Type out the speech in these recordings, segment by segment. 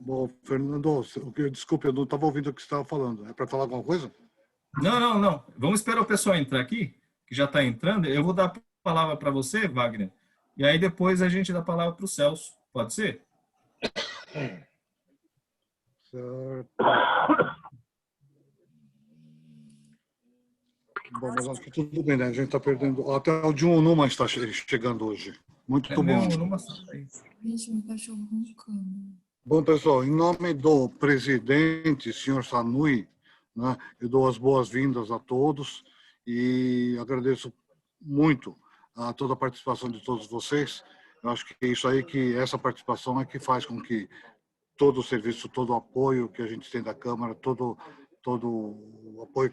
Bom, Fernando, desculpe, eu não estava ouvindo o que você estava falando. É para falar alguma coisa? Não, não, não. Vamos esperar o pessoal entrar aqui, que já está entrando. Eu vou dar a palavra para você, Wagner, e aí depois a gente dá a palavra para o Celso. Pode ser? Certo. Bom, mas acho que tudo bem, né? A gente está perdendo. Até o John Numa está chegando hoje. Muito É bom. meu, numa aí. Gente, meu cachorro roncando. Bom, pessoal, em nome do presidente, senhor Sanui, né, eu dou as boas-vindas a todos e agradeço muito a toda a participação de todos vocês. Eu acho que é isso aí, que essa participação é que faz com que todo o serviço, todo o apoio que a gente tem da Câmara, todo o apoio,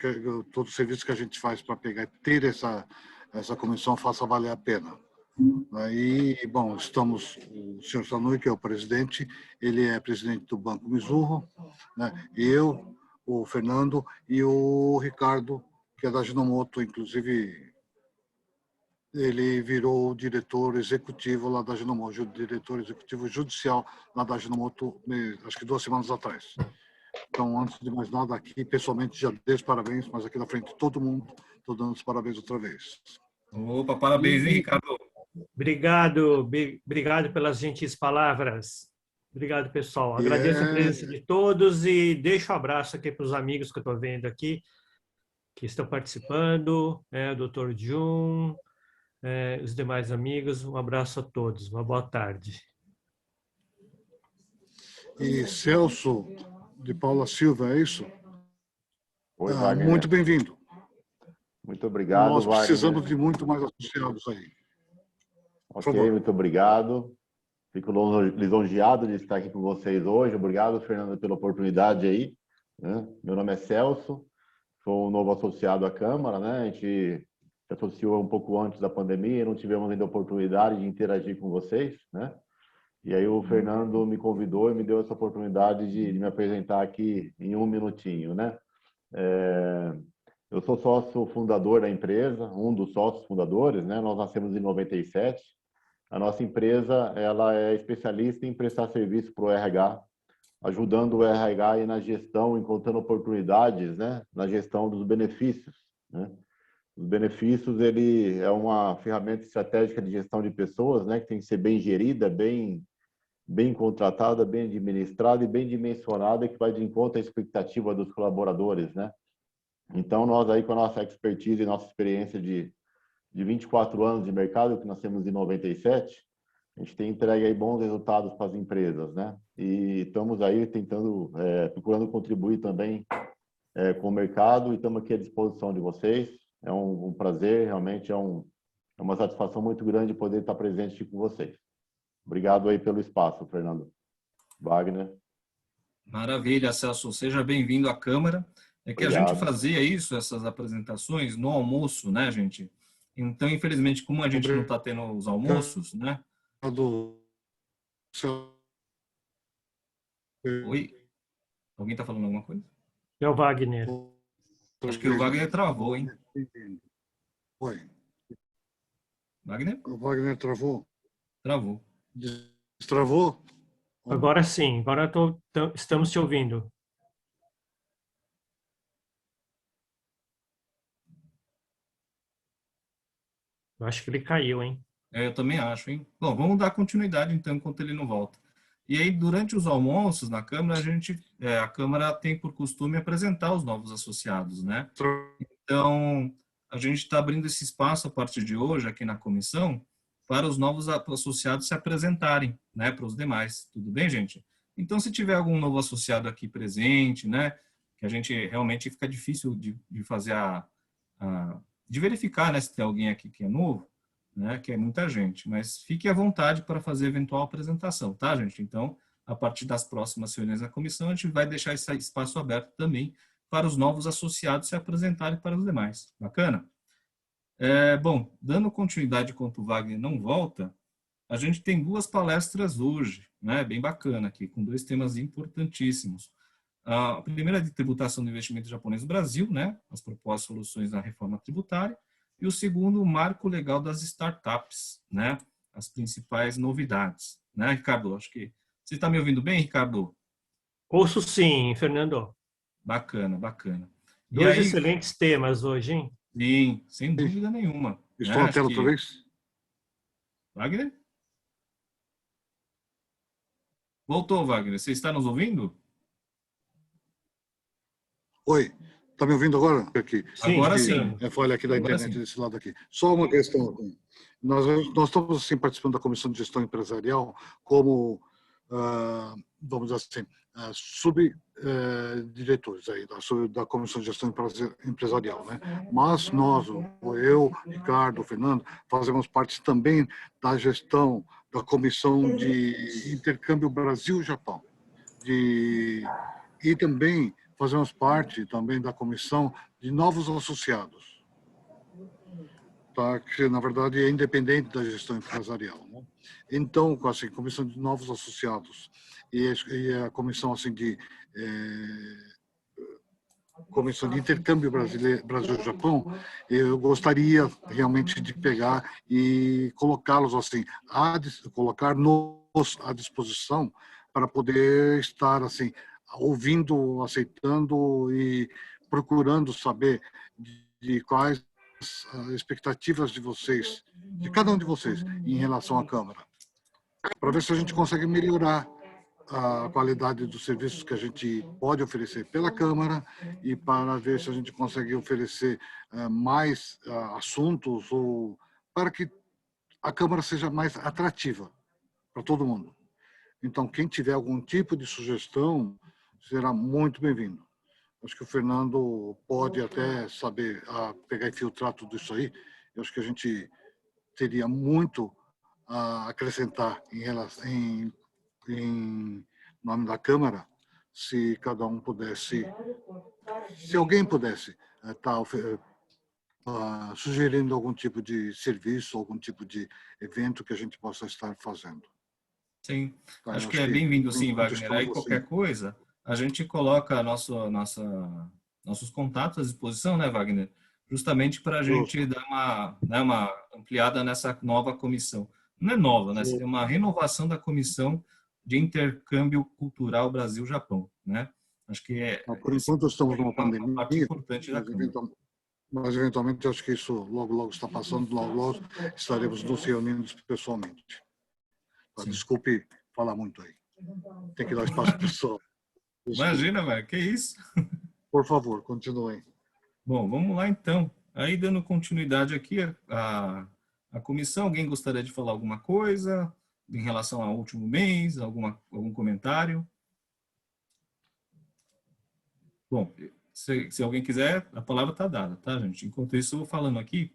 todo o serviço que a gente faz para pegar, ter essa comissão faça valer a pena. Aí, bom, estamos, o senhor Sanui, que é o presidente, ele é presidente do Banco Mizuho, né? Eu, o Fernando e o Ricardo, que é da Ajinomoto, inclusive ele virou diretor executivo lá da Ajinomoto, diretor executivo judicial lá da Ajinomoto, acho que 2 semanas atrás. Então, antes de mais nada, aqui, pessoalmente, já dei os parabéns, mas aqui na frente de todo mundo, estou dando os parabéns outra vez. Opa, parabéns, hein, Ricardo? Obrigado pelas gentis palavras. Obrigado, pessoal. Agradeço a presença de todos e deixo um abraço aqui para os amigos que eu estou vendo aqui, que estão participando, o Dr. Jun, os demais amigos. Um abraço a todos. Uma boa tarde. E Celso de Paula Silva, é isso? Oi, Wagner. Muito bem-vindo. Muito obrigado, Nós precisamos Wagner. de muito mais associados aí. Ok, muito obrigado. Fico lisonjeado de estar aqui com vocês hoje. Obrigado, Fernando, pela oportunidade aí. Né? Meu nome é Celso, sou um novo associado à Câmara, né? A gente se associou um pouco antes da pandemia, não tivemos ainda a oportunidade de interagir com vocês, né? E aí o Fernando me convidou e me deu essa oportunidade de me apresentar aqui em um minutinho, né? Eu sou sócio fundador da empresa, um dos sócios fundadores, né? Nós nascemos em 97. A nossa empresa, ela é especialista em prestar serviço para o RH, ajudando o RH aí na gestão, encontrando oportunidades, né? Na gestão dos benefícios, né? Os benefícios, ele é uma ferramenta estratégica de gestão de pessoas, né? Que tem que ser bem gerida, bem contratada, bem administrada e bem dimensionada, que vai de encontro à expectativa dos colaboradores, né? Então, nós aí com a nossa expertise e nossa experiência de 24 anos de mercado, que nós temos em 97, a gente tem entregue aí bons resultados para as empresas, né? E estamos aí tentando, procurando contribuir também com o mercado e estamos aqui à disposição de vocês. É um prazer, realmente é uma satisfação muito grande poder estar presente aqui com vocês. Obrigado aí pelo espaço, Fernando. Wagner. Maravilha, Celso. Seja bem-vindo à Câmara. É que Obrigado. a gente fazia isso, essas apresentações, no almoço, né, gente? Então, infelizmente, como a gente não está tendo os almoços, né? Oi? Alguém está falando alguma coisa? É o Wagner. Acho que o Wagner travou, hein? Oi. Wagner? O Wagner travou? Travou. Destravou? Agora sim, agora estamos te ouvindo. Eu acho que ele caiu, hein? Eu também acho, hein? Bom, vamos dar continuidade, então, enquanto ele não volta. E aí, durante os almoços na Câmara, a Câmara tem por costume apresentar os novos associados, né? Então, a gente está abrindo esse espaço a partir de hoje, aqui na comissão, para os novos associados se apresentarem, né, para os demais. Tudo bem, gente? Então, se tiver algum novo associado aqui presente, né, que a gente realmente fica difícil de fazer de verificar, né, se tem alguém aqui que é novo, né, que é muita gente, mas fique à vontade para fazer eventual apresentação, tá, gente? Então, a partir das próximas reuniões da comissão, a gente vai deixar esse espaço aberto também para os novos associados se apresentarem para os demais. Bacana? Bom, dando continuidade enquanto o Wagner não volta, a gente tem 2 palestras hoje, né, bem bacana aqui, com 2 temas importantíssimos. A primeira é de tributação do investimento japonês no Brasil, né, as propostas soluções na reforma tributária, e o segundo, o marco legal das startups, né, as principais novidades. Né, Ricardo? Acho que você está me ouvindo bem, Ricardo? Ouço sim, Fernando. Bacana, bacana. E Dois aí, excelentes temas hoje, hein? sim, sem dúvida nenhuma. Né? Estou na Acho tela outra que... vez? Wagner? Voltou, Wagner. Você está nos ouvindo? Oi, está me ouvindo agora? Aqui. Sim, Agora Acho sim. que é falha aqui da Agora internet sim. desse lado aqui. Só uma questão. Nós estamos assim, participando da Comissão de Gestão Empresarial como, vamos dizer assim, subdiretores aí da Comissão de Gestão Empresarial, né? Mas nós, eu, Ricardo, Fernando, fazemos parte também da gestão da Comissão de Intercâmbio Brasil-Japão. E também fazemos parte também da comissão de novos associados, tá? Que na verdade é independente da gestão empresarial, né? Então, assim, comissão de novos associados e a comissão assim de comissão de intercâmbio Brasil-Japão, eu gostaria realmente de pegar e colocá-los assim, colocar-nos à disposição para poder estar assim, ouvindo, aceitando e procurando saber de quais as expectativas de vocês, de cada um de vocês, em relação à Câmara, para ver se a gente consegue melhorar a qualidade dos serviços que a gente pode oferecer pela Câmara e para ver se a gente consegue oferecer mais assuntos ou para que a Câmara seja mais atrativa para todo mundo. Então, quem tiver algum tipo de sugestão será muito bem-vindo. Acho que o Fernando pode até saber pegar e filtrar tudo isso aí. Eu acho que a gente teria muito a acrescentar em nome da Câmara, se cada um pudesse, se alguém pudesse estar sugerindo algum tipo de serviço, algum tipo de evento que a gente possa estar fazendo. Sim, Tá? acho Eu que acho é que, bem-vindo por sim, enquanto, Wagner. Aí estamos assim. qualquer coisa, a gente coloca nossos contatos à disposição, né, Wagner? Justamente para a gente Justo. dar uma ampliada nessa nova comissão. Não é nova, né? Seria uma renovação da comissão de intercâmbio cultural Brasil-Japão, né? Acho que Por enquanto, estamos numa uma parte pandemia, importante da mas Câmara. eventualmente acho que isso logo, logo está passando, logo, logo estaremos nos reunindo pessoalmente. Sim. Desculpe falar muito aí. Tem que dar espaço pessoal. Imagina, velho, que isso? Por favor, continuem. Bom, vamos lá então. Aí, dando continuidade aqui à comissão, alguém gostaria de falar alguma coisa em relação ao último mês, algum comentário? Bom, se alguém quiser, a palavra está dada, tá, gente? Enquanto isso, eu vou falando aqui.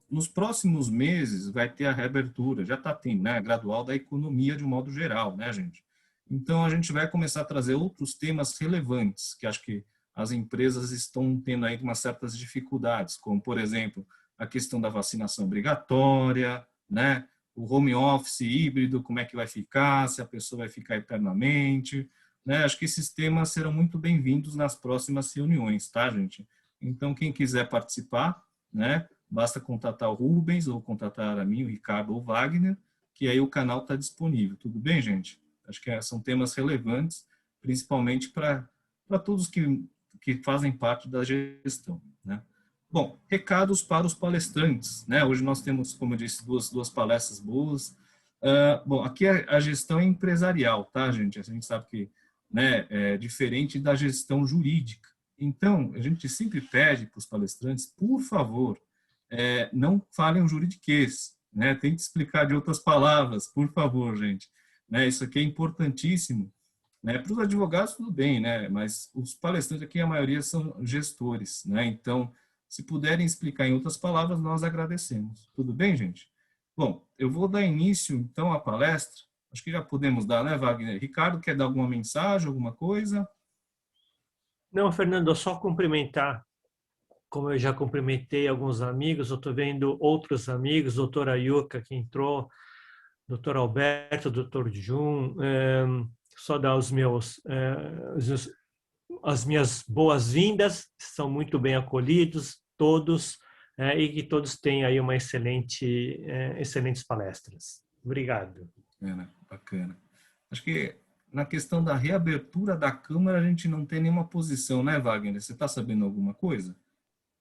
Nos próximos meses vai ter a reabertura, já está tendo, né, gradual da economia de um modo geral, né, gente? Então, a gente vai começar a trazer outros temas relevantes, que acho que as empresas estão tendo aí umas certas dificuldades, como, por exemplo, a questão da vacinação obrigatória, né? O home office híbrido, como é que vai ficar, se a pessoa vai ficar eternamente, né? Acho que esses temas serão muito bem-vindos nas próximas reuniões, tá, gente? Então, quem quiser participar, né, basta contatar o Rubens ou contatar a mim, o Ricardo ou o Wagner, que aí o canal está disponível. Tudo bem, gente? Acho que são temas relevantes, principalmente para todos que fazem parte da gestão, né? Bom, recados para os palestrantes, né? Hoje nós temos, como eu disse, duas palestras boas. Bom, aqui a gestão é empresarial, tá, gente? A gente sabe que, né, é diferente da gestão jurídica. Então, a gente sempre pede para os palestrantes, por favor, não falem o juridiquês, né? Tente explicar de outras palavras, por favor, gente. Né? Isso aqui é importantíssimo. Né? Para os advogados, tudo bem, né? Mas os palestrantes aqui, a maioria são gestores, né? Então, se puderem explicar em outras palavras, nós agradecemos. Tudo bem, gente? Bom, eu vou dar início, então, à palestra. Acho que já podemos dar, né, Wagner? Ricardo, quer dar alguma mensagem, alguma coisa? Não, Fernando, só cumprimentar. Como eu já cumprimentei alguns amigos, eu estou vendo outros amigos, doutor Ayuka que entrou, doutor Alberto, doutor Jun, só dar as minhas boas-vindas, são muito bem acolhidos todos, e que todos tenham aí uma excelentes palestras. Obrigado. Bacana. Acho que na questão da reabertura da Câmara, a gente não tem nenhuma posição, né, Wagner? Você está sabendo alguma coisa?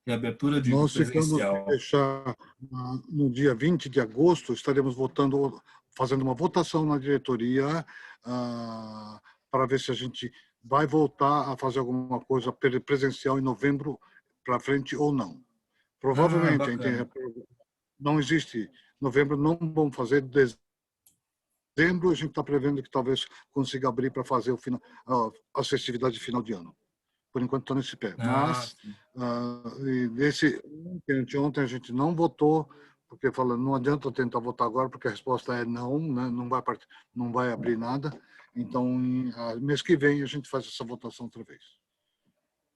Reabertura, digo, Nós ficamos de presencial. fechar no dia 20 de agosto, estaremos fazendo uma votação na diretoria para ver se a gente vai voltar a fazer alguma coisa presencial em novembro para frente ou não. Provavelmente, não existe novembro, não vamos fazer dezembro, a gente está prevendo que talvez consiga abrir para fazer as festividades de final de ano. Por enquanto está nesse pé. Mas ontem a gente não votou, porque falando não adianta tentar votar agora, porque a resposta é não, né? Não vai abrir nada. Então, mês que vem a gente faz essa votação outra vez.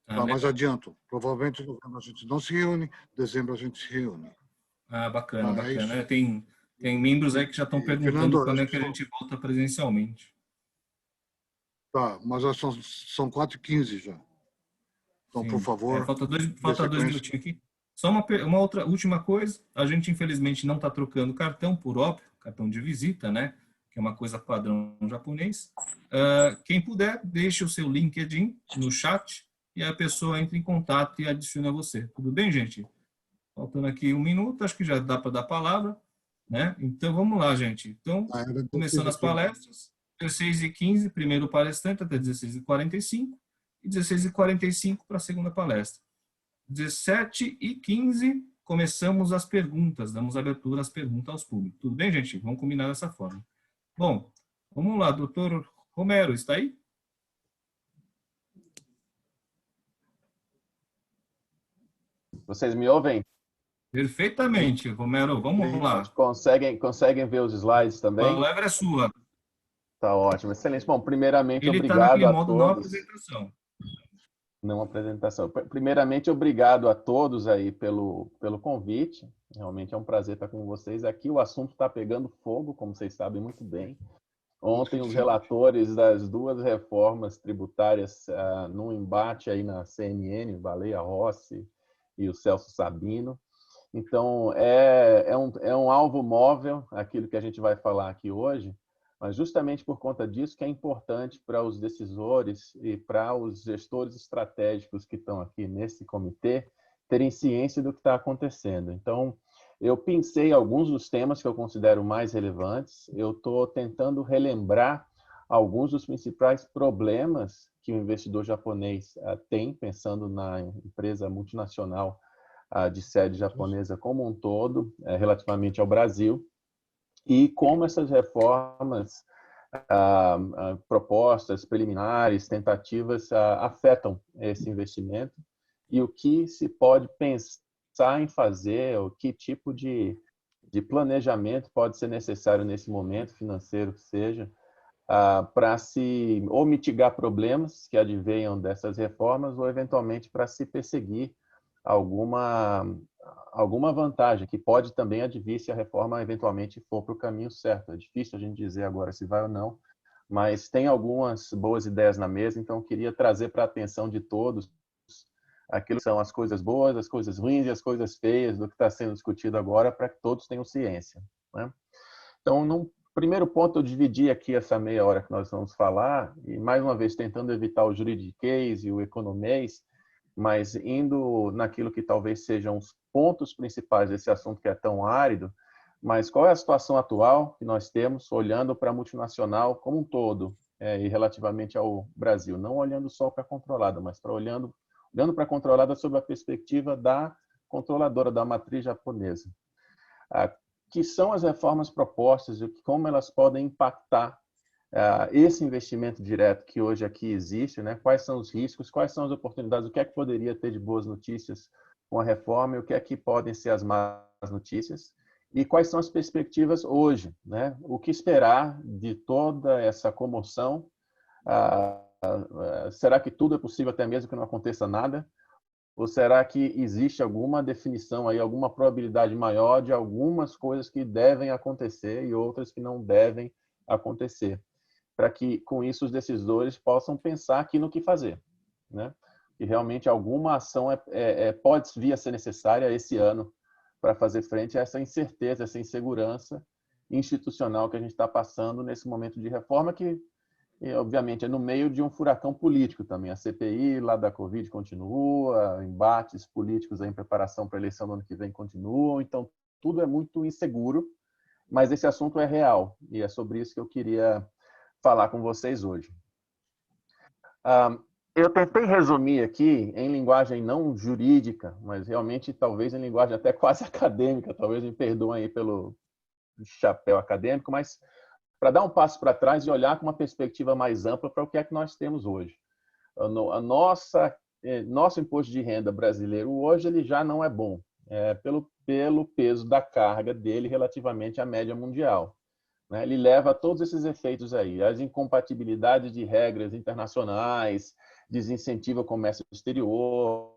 Tá, mas adianto, provavelmente em novembro a gente não se reúne, dezembro a gente se reúne. Bacana, bacana. Tem membros aí que já estão perguntando Fernando, quando é que a gente volta presencialmente. Tá, mas já são 4h15 já. Então, Sim. por favor. Falta dois minutinhos aqui. Só uma outra última coisa. A gente, infelizmente, não está trocando cartão, por óbvio, cartão de visita, né? Que é uma coisa padrão japonês. Quem puder, deixe o seu LinkedIn no chat e a pessoa entra em contato e adiciona você. Tudo bem, gente? Faltando aqui 1 minuto, acho que já dá para dar a palavra, né? Então, vamos lá, gente. Então, começando as palestras, 16h15, primeiro palestrante até 16h45, e 16h45 para a segunda palestra. 17h15, começamos as perguntas, damos abertura às perguntas aos públicos. Tudo bem, gente? Vamos combinar dessa forma. Bom, vamos lá, doutor Romero, está aí? Vocês me ouvem? Perfeitamente, Romero, vamos lá. Conseguem ver os slides também? A palavra é sua. Tá ótimo, excelente. Bom, primeiramente, Ele está obrigado naquele a modo todos. não apresentação. Não apresentação. Primeiramente, obrigado a todos aí pelo convite. Realmente é um prazer estar com vocês aqui. O assunto está pegando fogo, como vocês sabem muito bem. Ontem, os relatores das 2 reformas tributárias num embate aí na CNN, Baleia Rossi e o Celso Sabino. Então, é um alvo móvel, aquilo que a gente vai falar aqui hoje, mas justamente por conta disso que é importante para os decisores e para os gestores estratégicos que estão aqui nesse comitê terem ciência do que está acontecendo. Então, eu pensei alguns dos temas que eu considero mais relevantes, eu estou tentando relembrar alguns dos principais problemas que o investidor japonês tem, pensando na empresa multinacional de sede japonesa como um todo, relativamente ao Brasil, e como essas reformas, propostas preliminares, tentativas, afetam esse investimento e o que se pode pensar em fazer, o que tipo de planejamento pode ser necessário nesse momento financeiro que seja, para se ou mitigar problemas que advenham dessas reformas ou eventualmente para se perseguir alguma vantagem que pode também advir se a reforma eventualmente for para o caminho certo. É difícil a gente dizer agora se vai ou não, mas tem algumas boas ideias na mesa, então eu queria trazer para a atenção de todos aquilo que são as coisas boas, as coisas ruins e as coisas feias do que está sendo discutido agora, para que todos tenham ciência, né? Então, no primeiro ponto, eu dividi aqui essa meia hora que nós vamos falar, e mais uma vez tentando evitar o juridiquês e o economês, mas indo naquilo que talvez sejam os pontos principais desse assunto que é tão árido, mas qual é a situação atual que nós temos, olhando para a multinacional como um todo, e relativamente ao Brasil, não olhando só para a controlada, mas olhando para a controlada sob a perspectiva da controladora, da matriz japonesa. Que são as reformas propostas e como elas podem impactar esse investimento direto que hoje aqui existe, né? Quais são os riscos, quais são as oportunidades, o que é que poderia ter de boas notícias com a reforma e o que é que podem ser as más notícias e quais são as perspectivas hoje, né? O que esperar de toda essa comoção? Será que tudo é possível até mesmo que não aconteça nada? Ou será que existe alguma definição aí, alguma probabilidade maior de algumas coisas que devem acontecer e outras que não devem acontecer? Para que, com isso, os decisores possam pensar aqui no que fazer, né? E realmente alguma ação pode vir a ser necessária esse ano para fazer frente a essa incerteza, essa insegurança institucional que a gente está passando nesse momento de reforma, que E, obviamente, é no meio de um furacão político também. A CPI lá da Covid continua, embates políticos aí em preparação para a eleição do ano que vem continuam, então tudo é muito inseguro, mas esse assunto é real e é sobre isso que eu queria falar com vocês hoje. Eu tentei resumir aqui em linguagem não jurídica, mas realmente talvez em linguagem até quase acadêmica, talvez me perdoem aí pelo chapéu acadêmico, mas para dar um passo para trás e olhar com uma perspectiva mais ampla para o que é que nós temos hoje. Nosso imposto de renda brasileiro hoje ele já não é bom, pelo peso da carga dele relativamente à média mundial. Né? Ele leva a todos esses efeitos aí, as incompatibilidades de regras internacionais, desincentiva o comércio exterior,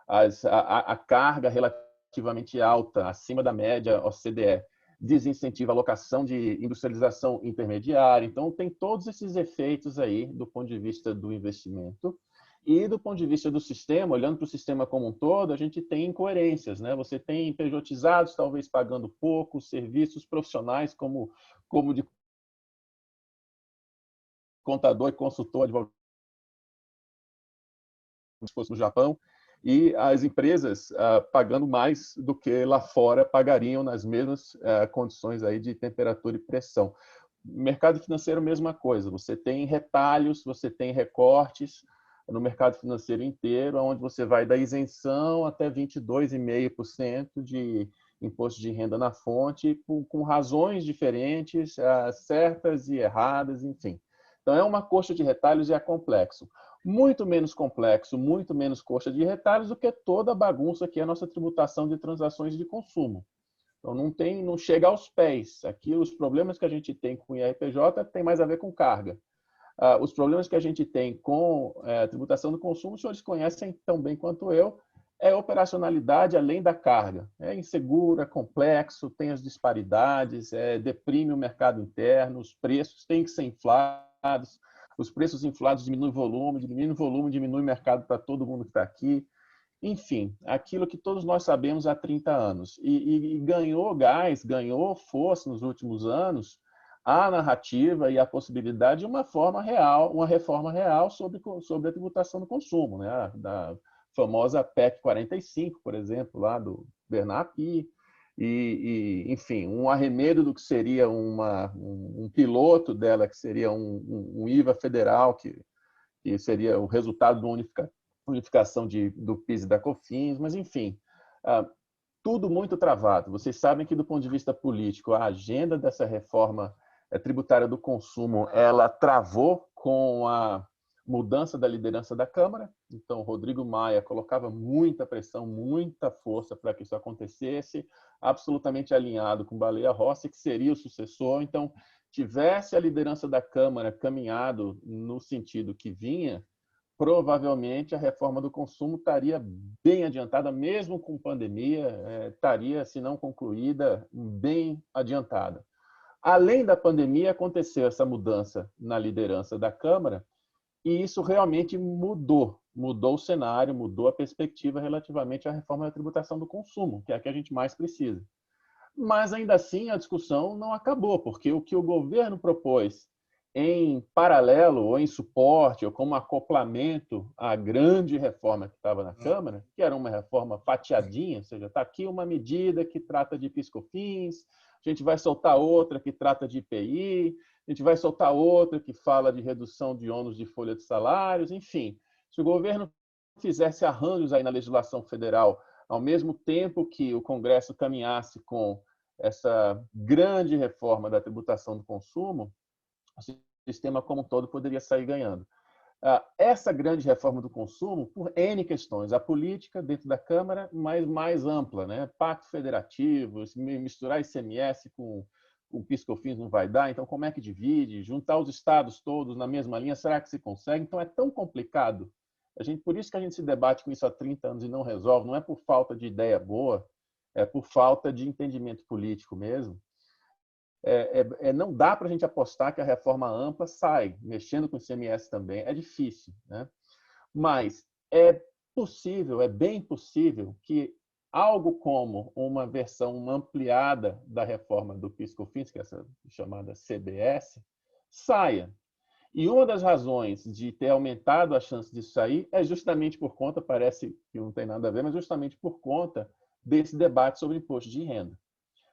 a carga relativamente alta, acima da média OCDE, desincentiva a alocação de industrialização intermediária. Então, tem todos esses efeitos aí do ponto de vista do investimento. E do ponto de vista do sistema, olhando para o sistema como um todo, a gente tem incoerências, né? Você tem pejotizados, talvez pagando pouco, serviços profissionais como de contador e consultor, advogado no Japão, e as empresas pagando mais do que lá fora pagariam nas mesmas condições aí de temperatura e pressão. Mercado financeiro, mesma coisa. Você tem retalhos, você tem recortes no mercado financeiro inteiro, onde você vai da isenção até 22,5% de imposto de renda na fonte, com razões diferentes, certas e erradas, enfim. Então, é uma coxa de retalhos e é complexo. Muito menos complexo, muito menos coxa de retalhos do que toda a bagunça que é a nossa tributação de transações de consumo. Então, não chega aos pés. Aqui, os problemas que a gente tem com o IRPJ tem mais a ver com carga. Os problemas que a gente tem com a tributação do consumo, os senhores conhecem tão bem quanto eu, é operacionalidade além da carga. É inseguro, é complexo, tem as disparidades, deprime o mercado interno, os preços têm que ser inflados, os preços inflados diminuem o volume, diminui o mercado para todo mundo que está aqui. Enfim, aquilo que todos nós sabemos há 30 anos. E ganhou gás, ganhou força nos últimos anos a narrativa e a possibilidade de uma reforma real sobre a tributação do consumo, né? Da famosa PEC 45, por exemplo, lá do Bernard Arnault, enfim, um arremedo do que seria um piloto dela, que seria um IVA federal, que seria o resultado de uma unificação do PIS e da COFINS, mas, enfim, tudo muito travado. Vocês sabem que, do ponto de vista político, a agenda dessa reforma tributária do consumo, ela travou com a mudança da liderança da Câmara. Então, Rodrigo Maia colocava muita pressão, muita força para que isso acontecesse, absolutamente alinhado com Baleia Rossi, que seria o sucessor. Então, tivesse a liderança da Câmara caminhado no sentido que vinha, provavelmente a reforma do consumo estaria bem adiantada, mesmo com pandemia, estaria, se não concluída, bem adiantada. Além da pandemia, aconteceu essa mudança na liderança da Câmara e isso realmente mudou o cenário, mudou a perspectiva relativamente à reforma da tributação do consumo, que é a que a gente mais precisa. Mas, ainda assim, a discussão não acabou, porque o que o governo propôs em paralelo ou em suporte ou como acoplamento à grande reforma que estava na Câmara, que era uma reforma fatiadinha, ou seja, está aqui uma medida que trata de PIS/COFINS, a gente vai soltar outra que trata de IPI, a gente vai soltar outra que fala de redução de ônus de folha de salários, enfim. Se o governo fizesse arranjos aí na legislação federal, ao mesmo tempo que o Congresso caminhasse com essa grande reforma da tributação do consumo, o sistema como um todo poderia sair ganhando. Essa grande reforma do consumo, por N questões, a política dentro da Câmara, mas mais ampla, né? Pacto federativo, misturar ICMS com PIS/COFINS não vai dar, então como é que divide? Juntar os estados todos na mesma linha, será que se consegue? Então é tão complicado. Por isso que a gente se debate com isso há 30 anos e não resolve, não é por falta de ideia boa, é por falta de entendimento político mesmo. Não dá para a gente apostar que a reforma ampla sai, mexendo com o ICMS também, é difícil, né? Mas é possível, é bem possível que algo como uma versão ampliada da reforma do PIS/COFINS, que é essa chamada CBS, saia. E uma das razões de ter aumentado a chance disso sair é justamente por conta, parece que não tem nada a ver, mas justamente por conta desse debate sobre imposto de renda.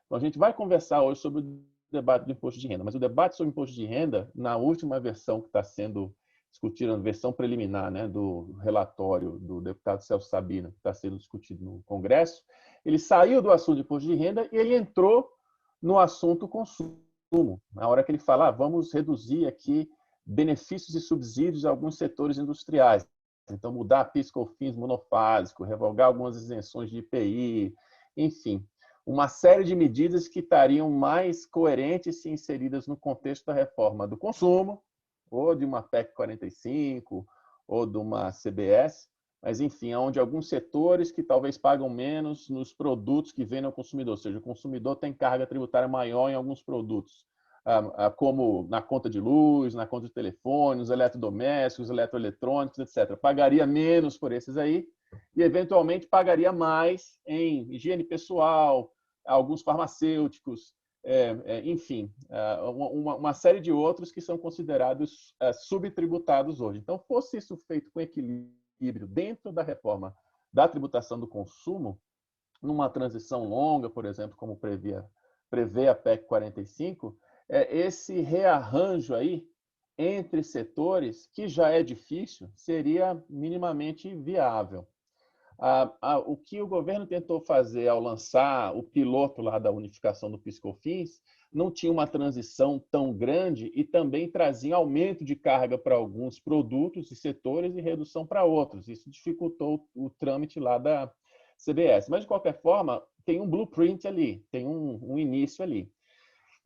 Então, a gente vai conversar hoje sobre o debate do imposto de renda, mas o debate sobre imposto de renda, na última versão que está sendo discutida, a versão preliminar, né, do relatório do deputado Celso Sabino, que está sendo discutido no Congresso, ele saiu do assunto de imposto de renda e ele entrou no assunto consumo. Na hora que ele fala, vamos reduzir aqui benefícios e subsídios a alguns setores industriais. Então, mudar PIS/COFINS monofásico, revogar algumas isenções de IPI, enfim, uma série de medidas que estariam mais coerentes se inseridas no contexto da reforma do consumo, ou de uma PEC 45, ou de uma CBS, mas, enfim, onde alguns setores que talvez pagam menos nos produtos que vendem ao consumidor, ou seja, o consumidor tem carga tributária maior em alguns produtos, como na conta de luz, na conta de telefone, os eletrodomésticos, eletroeletrônicos, etc. Pagaria menos por esses aí e, eventualmente, pagaria mais em higiene pessoal, alguns farmacêuticos, enfim, uma série de outros que são considerados subtributados hoje. Então, fosse isso feito com equilíbrio dentro da reforma da tributação do consumo, numa transição longa, por exemplo, como prevê a PEC 45, esse rearranjo aí entre setores, que já é difícil, seria minimamente viável. O que o governo tentou fazer ao lançar o piloto lá da unificação do PIS/COFINS não tinha uma transição tão grande e também trazia aumento de carga para alguns produtos e setores e redução para outros. Isso dificultou o trâmite lá da CBS. Mas, de qualquer forma, tem um blueprint ali, tem um início ali.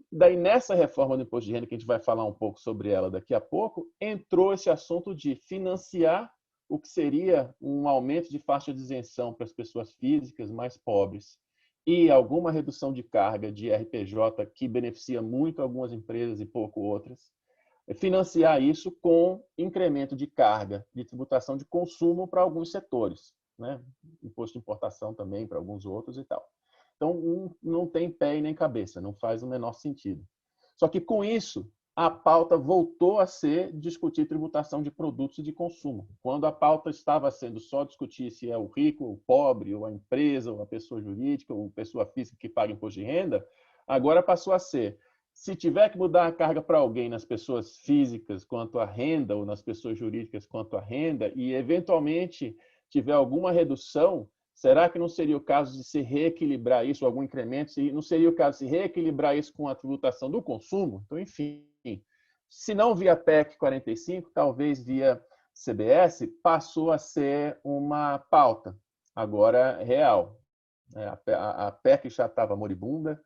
Daí, nessa reforma do imposto de renda, que a gente vai falar um pouco sobre ela daqui a pouco, entrou esse assunto de financiar o que seria um aumento de faixa de isenção para as pessoas físicas mais pobres e alguma redução de carga de RPJ que beneficia muito algumas empresas e pouco outras, financiar isso com incremento de carga de tributação de consumo para alguns setores, né? Imposto de importação também para alguns outros e tal. Então, não tem pé e nem cabeça, não faz o menor sentido. Só que, com isso, a pauta voltou a ser discutir tributação de produtos e de consumo. Quando a pauta estava sendo só discutir se é o rico, o pobre, ou a empresa, ou a pessoa jurídica, ou a pessoa física que paga imposto de renda, agora passou a ser, se tiver que mudar a carga para alguém nas pessoas físicas quanto à renda, ou nas pessoas jurídicas quanto à renda, e eventualmente tiver alguma redução, será que não seria o caso de se reequilibrar isso, algum incremento? Não seria o caso de se reequilibrar isso com a tributação do consumo? Então, enfim, se não via PEC 45, talvez via CBS, passou a ser uma pauta, agora real. A PEC já estava moribunda,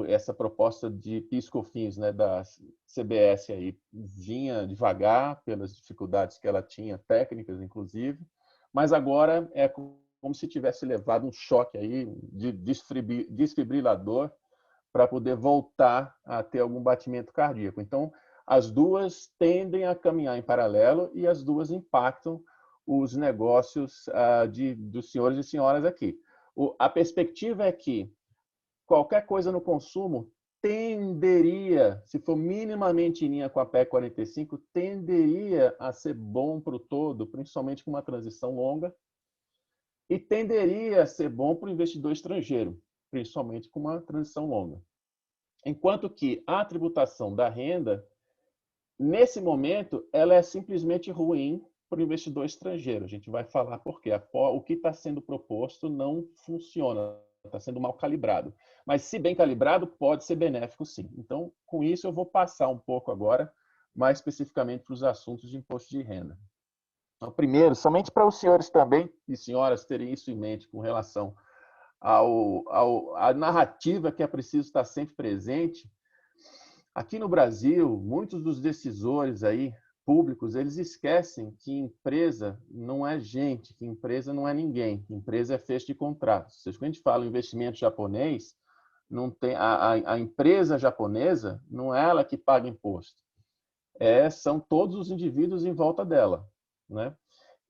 essa proposta de PIS/COFINS, né, da CBS aí, vinha devagar pelas dificuldades que ela tinha, técnicas inclusive, mas agora é como se tivesse levado um choque aí de desfibrilador para poder voltar a ter algum batimento cardíaco. Então, as duas tendem a caminhar em paralelo e as duas impactam os negócios dos senhores e senhoras aqui. A perspectiva é que qualquer coisa no consumo tenderia, se for minimamente em linha com a PEC 45, tenderia a ser bom para o todo, principalmente com uma transição longa, e tenderia a ser bom para o investidor estrangeiro, principalmente com uma transição longa. Enquanto que a tributação da renda, nesse momento, ela é simplesmente ruim para o investidor estrangeiro. A gente vai falar por quê. O que está sendo proposto não funciona, está sendo mal calibrado. Mas, se bem calibrado, pode ser benéfico, sim. Então, com isso, eu vou passar um pouco agora, mais especificamente para os assuntos de imposto de renda. Então, primeiro, somente para os senhores também e senhoras terem isso em mente com relação à narrativa que é preciso estar sempre presente. Aqui no Brasil, muitos dos decisores aí, públicos, eles esquecem que empresa não é gente, que empresa não é ninguém, que empresa é fecho de contratos. Ou seja, quando a gente fala em investimento japonês, não tem, a empresa japonesa não é ela que paga imposto. São todos os indivíduos em volta dela, né?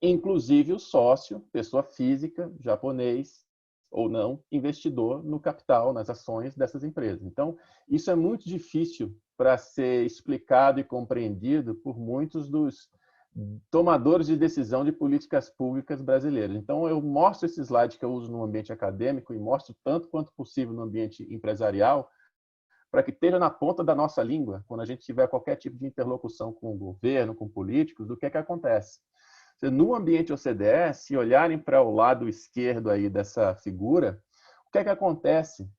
Inclusive o sócio, pessoa física, japonês ou não, investidor no capital, nas ações dessas empresas. Então, isso é muito difícil para ser explicado e compreendido por muitos dos tomadores de decisão de políticas públicas brasileiras. Então, eu mostro esse slide que eu uso no ambiente acadêmico e mostro tanto quanto possível no ambiente empresarial, para que esteja na ponta da nossa língua, quando a gente tiver qualquer tipo de interlocução com o governo, com políticos, do que acontece. No ambiente OCDE, se olharem para o lado esquerdo aí dessa figura, o que acontece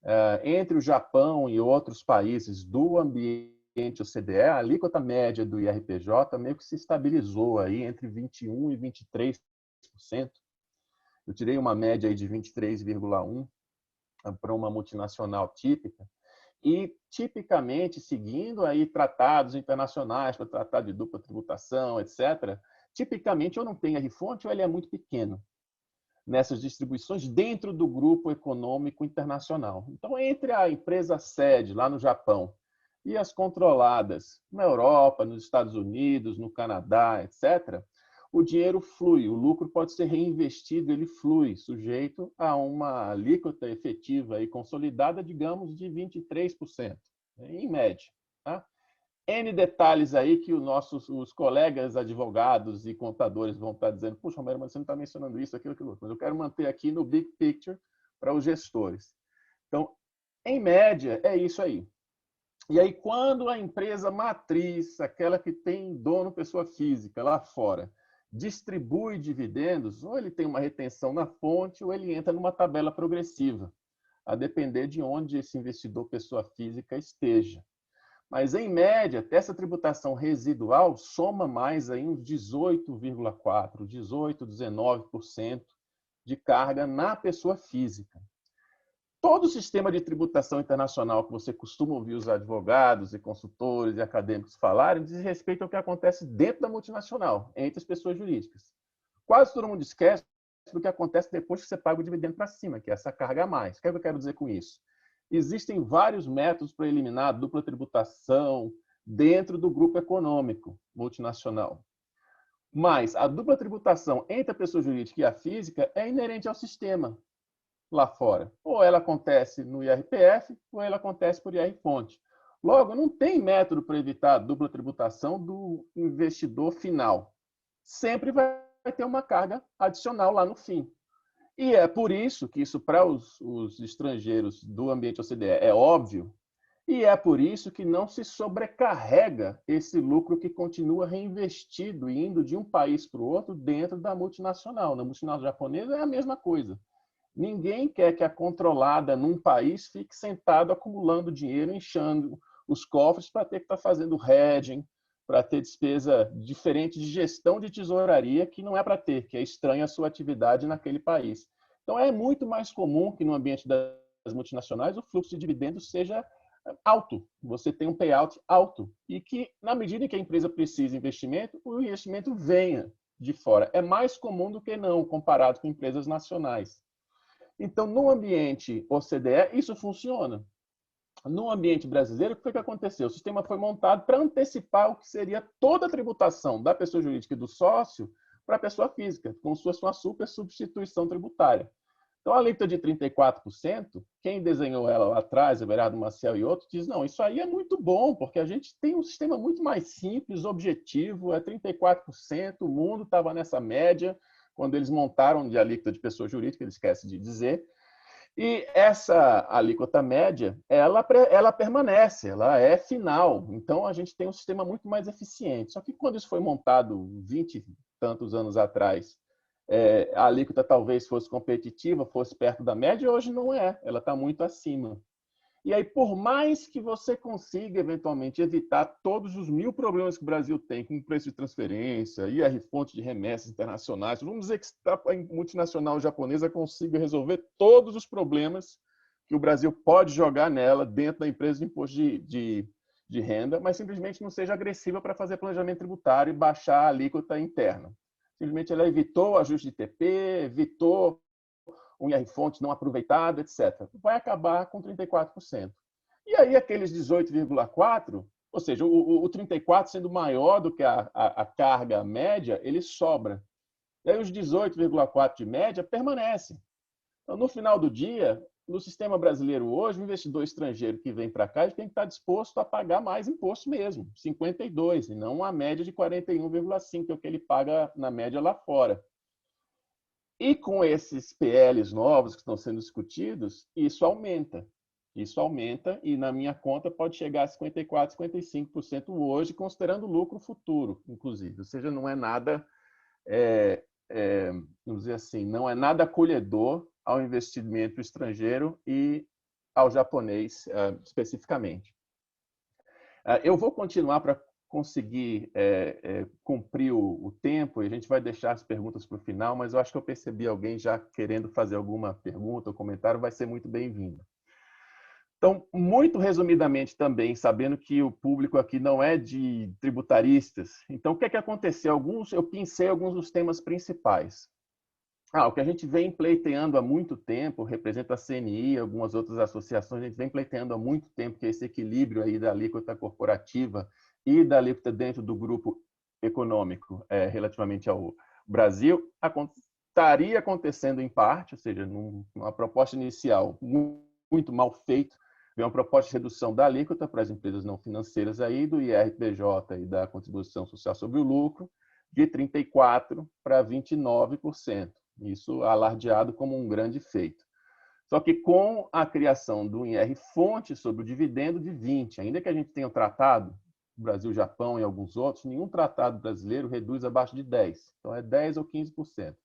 entre o Japão e outros países do ambiente OCDE, a alíquota média do IRPJ meio que se estabilizou aí entre 21% e 23%. Eu tirei uma média aí de 23,1% para uma multinacional típica, e tipicamente seguindo aí tratados internacionais para tratar de dupla tributação, etc., tipicamente ou não tem R-fonte ou ele é muito pequeno nessas distribuições dentro do grupo econômico internacional. Então, entre a empresa sede lá no Japão e as controladas na Europa, nos Estados Unidos, no Canadá, etc., o dinheiro flui, o lucro pode ser reinvestido, ele flui, sujeito a uma alíquota efetiva e consolidada, digamos, de 23%, em média. Tá? N detalhes aí que os colegas advogados e contadores vão estar dizendo, puxa, Romero, mas você não está mencionando isso, aquilo, aquilo. Mas eu quero manter aqui no big picture para os gestores. Então, em média, é isso aí. E aí, quando a empresa matriz, aquela que tem dono pessoa física lá fora, distribui dividendos, ou ele tem uma retenção na fonte, ou ele entra numa tabela progressiva, a depender de onde esse investidor pessoa física esteja. Mas, em média, essa tributação residual soma mais aí uns 18,4%, 18%, 19% de carga na pessoa física. Todo o sistema de tributação internacional que você costuma ouvir os advogados e consultores e acadêmicos falarem diz respeito ao que acontece dentro da multinacional, entre as pessoas jurídicas. Quase todo mundo esquece do que acontece depois que você paga o dividendo para cima, que é essa carga a mais. O que eu quero dizer com isso? Existem vários métodos para eliminar a dupla tributação dentro do grupo econômico multinacional. Mas a dupla tributação entre a pessoa jurídica e a física é inerente ao sistema lá fora. Ou ela acontece no IRPF, ou ela acontece por IR-fonte. Logo, não tem método para evitar a dupla tributação do investidor final. Sempre vai ter uma carga adicional lá no fim. E é por isso que isso, para os estrangeiros do ambiente OCDE, é óbvio, e é por isso que não se sobrecarrega esse lucro que continua reinvestido e indo de um país para o outro dentro da multinacional. Na multinacional japonesa é a mesma coisa. Ninguém quer que a controlada num país fique sentado acumulando dinheiro, inchando os cofres para ter que estar fazendo hedging, para ter despesa diferente de gestão de tesouraria que não é para ter, que é estranha a sua atividade naquele país. Então, é muito mais comum que no ambiente das multinacionais o fluxo de dividendos seja alto, você tem um payout alto e que, na medida em que a empresa precisa de investimento, o investimento venha de fora. É mais comum do que não, comparado com empresas nacionais. Então, no ambiente OCDE, isso funciona. No ambiente brasileiro, o que foi que aconteceu? O sistema foi montado para antecipar o que seria toda a tributação da pessoa jurídica e do sócio para a pessoa física, como se fosse uma super substituição tributária. Então, a alíquota de 34%, quem desenhou ela lá atrás, Everardo Maciel e outros, diz, não, isso aí é muito bom, porque a gente tem um sistema muito mais simples, objetivo, é 34%, o mundo estava nessa média, quando eles montaram de alíquota de pessoa jurídica, eles esquecem de dizer. E essa alíquota média, ela permanece, ela é final. Então, a gente tem um sistema muito mais eficiente. Só que quando isso foi montado 20 e tantos anos atrás, a alíquota talvez fosse competitiva, fosse perto da média, hoje não é. Ela está muito acima. E aí, por mais que você consiga, eventualmente, evitar todos os 1000 problemas que o Brasil tem, com preço de transferência, IR-fonte de remessas internacionais, vamos dizer que a multinacional japonesa consiga resolver todos os problemas que o Brasil pode jogar nela dentro da empresa de imposto de renda, mas simplesmente não seja agressiva para fazer planejamento tributário e baixar a alíquota interna. Simplesmente ela evitou o ajuste de TP, evitou um IR-fonte não aproveitado, etc. Vai acabar com 34%. E aí aqueles 18,4%, ou seja, o 34% sendo maior do que a carga média, ele sobra. E aí os 18,4% de média permanecem. Então, no final do dia, no sistema brasileiro hoje, o investidor estrangeiro que vem para cá, ele tem que estar disposto a pagar mais imposto mesmo, 52, e não a média de 41,5, que é o que ele paga na média lá fora. E com esses PLs novos que estão sendo discutidos, isso aumenta. Isso aumenta e, na minha conta, pode chegar a 54%, 55% hoje, considerando o lucro futuro, inclusive. Ou seja, não é nada, vamos dizer assim, não é nada acolhedor ao investimento estrangeiro e ao japonês, especificamente. Eu vou continuar para conseguir cumprir o tempo, e a gente vai deixar as perguntas para o final, mas eu acho que eu percebi alguém já querendo fazer alguma pergunta ou comentário, vai ser muito bem-vindo. Então, muito resumidamente também, sabendo que o público aqui não é de tributaristas, então o que é que aconteceu? Eu pincei alguns dos temas principais. O que a gente vem pleiteando há muito tempo, representa a CNI, algumas outras associações, a gente vem pleiteando há muito tempo, que é esse equilíbrio aí da alíquota corporativa e da alíquota dentro do grupo econômico relativamente ao Brasil, estaria acontecendo em parte, ou seja, numa proposta inicial muito mal feita, veio uma proposta de redução da alíquota para as empresas não financeiras aí, do IRPJ e da contribuição social sobre o lucro, de 34% para 29%. Isso alardeado como um grande feito. Só que com a criação do IR-fonte sobre o dividendo de 20%, ainda que a gente tenha um tratado, Brasil, Japão e alguns outros, nenhum tratado brasileiro reduz abaixo de 10%. Então, é 10% ou 15%.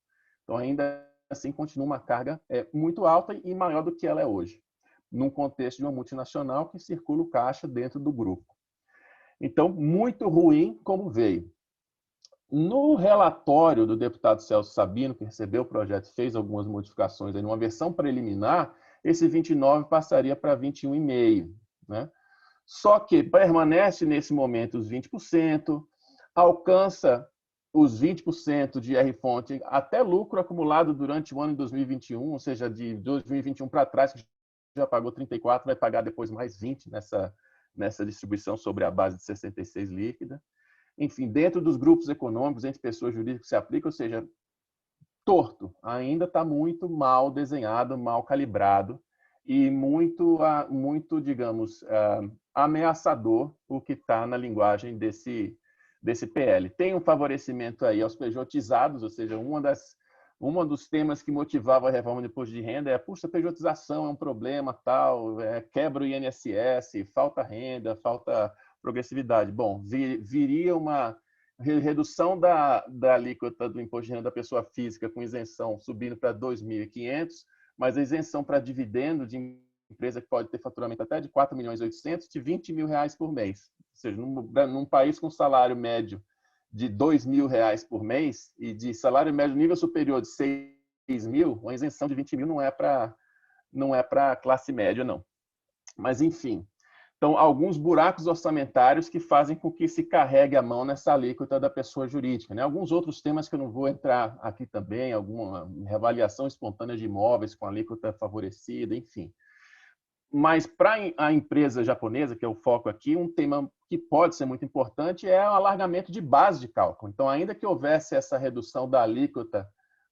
Então, ainda assim, continua uma carga muito alta e maior do que ela é hoje, num contexto de uma multinacional que circula o caixa dentro do grupo. Então, muito ruim como veio. No relatório do deputado Celso Sabino, que recebeu o projeto e fez algumas modificações, em uma versão preliminar, esse 29 passaria para 21,5%. Né? Só que permanece nesse momento os 20%, alcança os 20% de IR-fonte até lucro acumulado durante o ano de 2021, ou seja, de 2021 para trás, que já pagou 34, vai pagar depois mais 20 nessa distribuição sobre a base de 66 líquida. Enfim, dentro dos grupos econômicos, entre pessoas jurídicas se aplica, ou seja, torto, ainda está muito mal desenhado, mal calibrado e muito, digamos, ameaçador o que está na linguagem desse PL. Tem um favorecimento aí aos pejotizados, ou seja, um dos temas que motivava a reforma do imposto de renda é puxa, a pejotização é um problema, tal, quebra o INSS, falta renda, falta progressividade. Bom, viria uma redução da alíquota do imposto de renda da pessoa física com isenção subindo para 2.500, mas a isenção para dividendo de empresa que pode ter faturamento até de 4.800.000 de R$20.000 por mês. Ou seja, num país com salário médio de R$2.000 por mês e de salário médio nível superior de 6.000, uma isenção de 20.000 não é para classe média, não. Mas, enfim. Então, alguns buracos orçamentários que fazem com que se carregue a mão nessa alíquota da pessoa jurídica. Né? Alguns outros temas que eu não vou entrar aqui também, alguma reavaliação espontânea de imóveis com alíquota favorecida, enfim. Mas para a empresa japonesa, que é o foco aqui, um tema que pode ser muito importante é o alargamento de base de cálculo. Então, ainda que houvesse essa redução da alíquota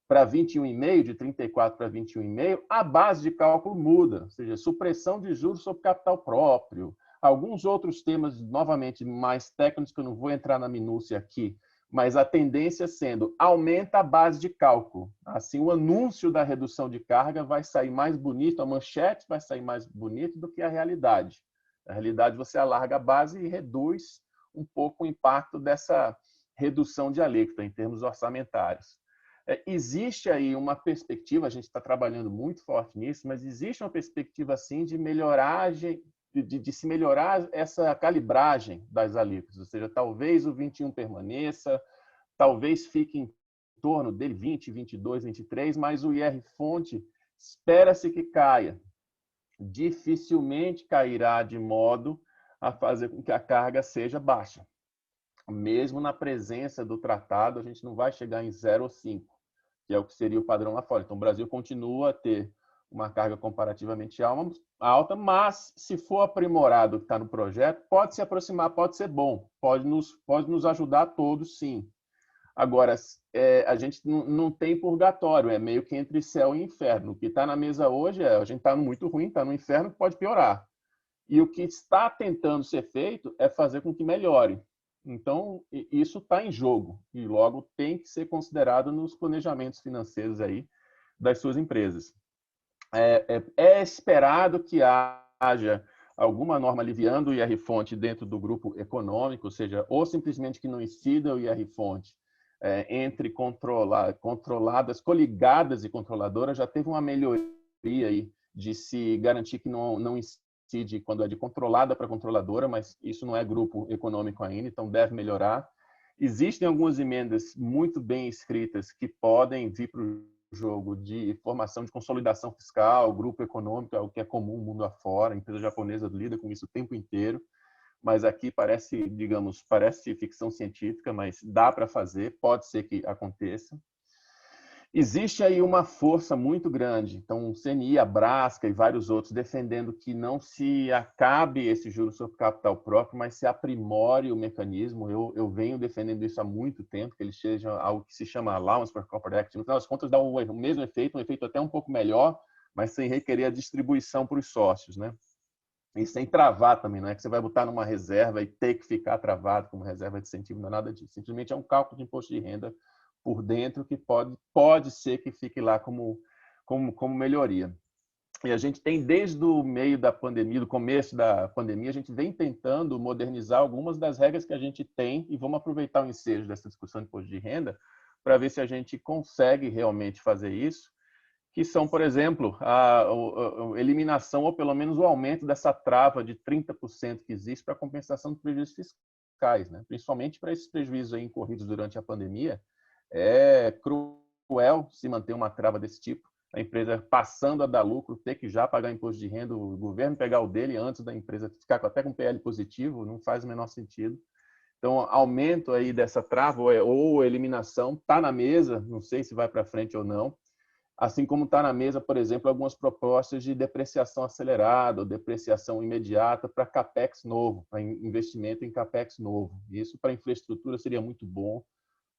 para 21,5%, de 34% para 21,5%, a base de cálculo muda, ou seja, supressão de juros sobre capital próprio. Alguns outros temas, novamente, mais técnicos, que eu não vou entrar na minúcia aqui, mas a tendência sendo, aumenta a base de cálculo. Assim, o anúncio da redução de carga vai sair mais bonito, a manchete vai sair mais bonito do que a realidade. Na realidade, você alarga a base e reduz um pouco o impacto dessa redução de alíquota em termos orçamentários. Existe aí uma perspectiva, a gente está trabalhando muito forte nisso, mas existe uma perspectiva, assim, de melhoragem, de se melhorar essa calibragem das alíquotas, ou seja, talvez o 21 permaneça, talvez fique em torno dele 20, 22, 23, mas o IR-fonte espera-se que caia. Dificilmente cairá de modo a fazer com que a carga seja baixa. Mesmo na presença do tratado, a gente não vai chegar em 0 ou 5, que é o que seria o padrão lá fora. Então, o Brasil continua a ter uma carga comparativamente alta, mas se for aprimorado o que está no projeto, pode se aproximar, pode ser bom, pode nos ajudar a todos, sim. Agora, a gente não tem purgatório, é meio que entre céu e inferno. O que está na mesa hoje a gente está muito ruim, está no inferno, pode piorar. E o que está tentando ser feito é fazer com que melhore. Então, isso está em jogo e logo tem que ser considerado nos planejamentos financeiros aí das suas empresas. É esperado que haja alguma norma aliviando o IR-fonte dentro do grupo econômico, ou seja, ou simplesmente que não incida o IR-fonte entre controladas, coligadas e controladoras. Já teve uma melhoria aí de se garantir que não incide quando é de controlada para controladora, mas isso não é grupo econômico ainda, então deve melhorar. Existem algumas emendas muito bem escritas que podem vir para o jogo de formação de consolidação fiscal, grupo econômico, é o que é comum mundo afora, a empresa japonesa lida com isso o tempo inteiro, mas aqui parece, digamos, parece ficção científica, mas dá para fazer, pode ser que aconteça. Existe aí uma força muito grande, então o CNI, a Brasca e vários outros defendendo que não se acabe esse juros sobre capital próprio, mas se aprimore o mecanismo. Eu venho defendendo isso há muito tempo, que ele seja algo que se chama Allowance for Corporate Action. No final das contas, dá o mesmo efeito, um efeito até um pouco melhor, mas sem requerer a distribuição para os sócios, né? E sem travar também, não é que você vai botar numa reserva e ter que ficar travado como reserva de incentivo, não é nada disso. Simplesmente é um cálculo de imposto de renda por dentro que pode ser que fique lá como melhoria. E a gente tem, desde o meio da pandemia, do começo da pandemia, a gente vem tentando modernizar algumas das regras que a gente tem e vamos aproveitar o ensejo dessa discussão de imposto de renda para ver se a gente consegue realmente fazer isso, que são, por exemplo, a eliminação ou pelo menos o aumento dessa trava de 30% que existe para a compensação de prejuízos fiscais, né? Principalmente para esses prejuízos aí incorridos durante a pandemia. É cruel se manter uma trava desse tipo, a empresa passando a dar lucro, ter que já pagar imposto de renda, o governo pegar o dele antes da empresa ficar até com PL positivo, não faz o menor sentido. Então, aumento aí dessa trava ou eliminação está na mesa, não sei se vai para frente ou não, assim como está na mesa, por exemplo, algumas propostas de depreciação acelerada ou depreciação imediata para CAPEX novo, para investimento em CAPEX novo. Isso para infraestrutura seria muito bom.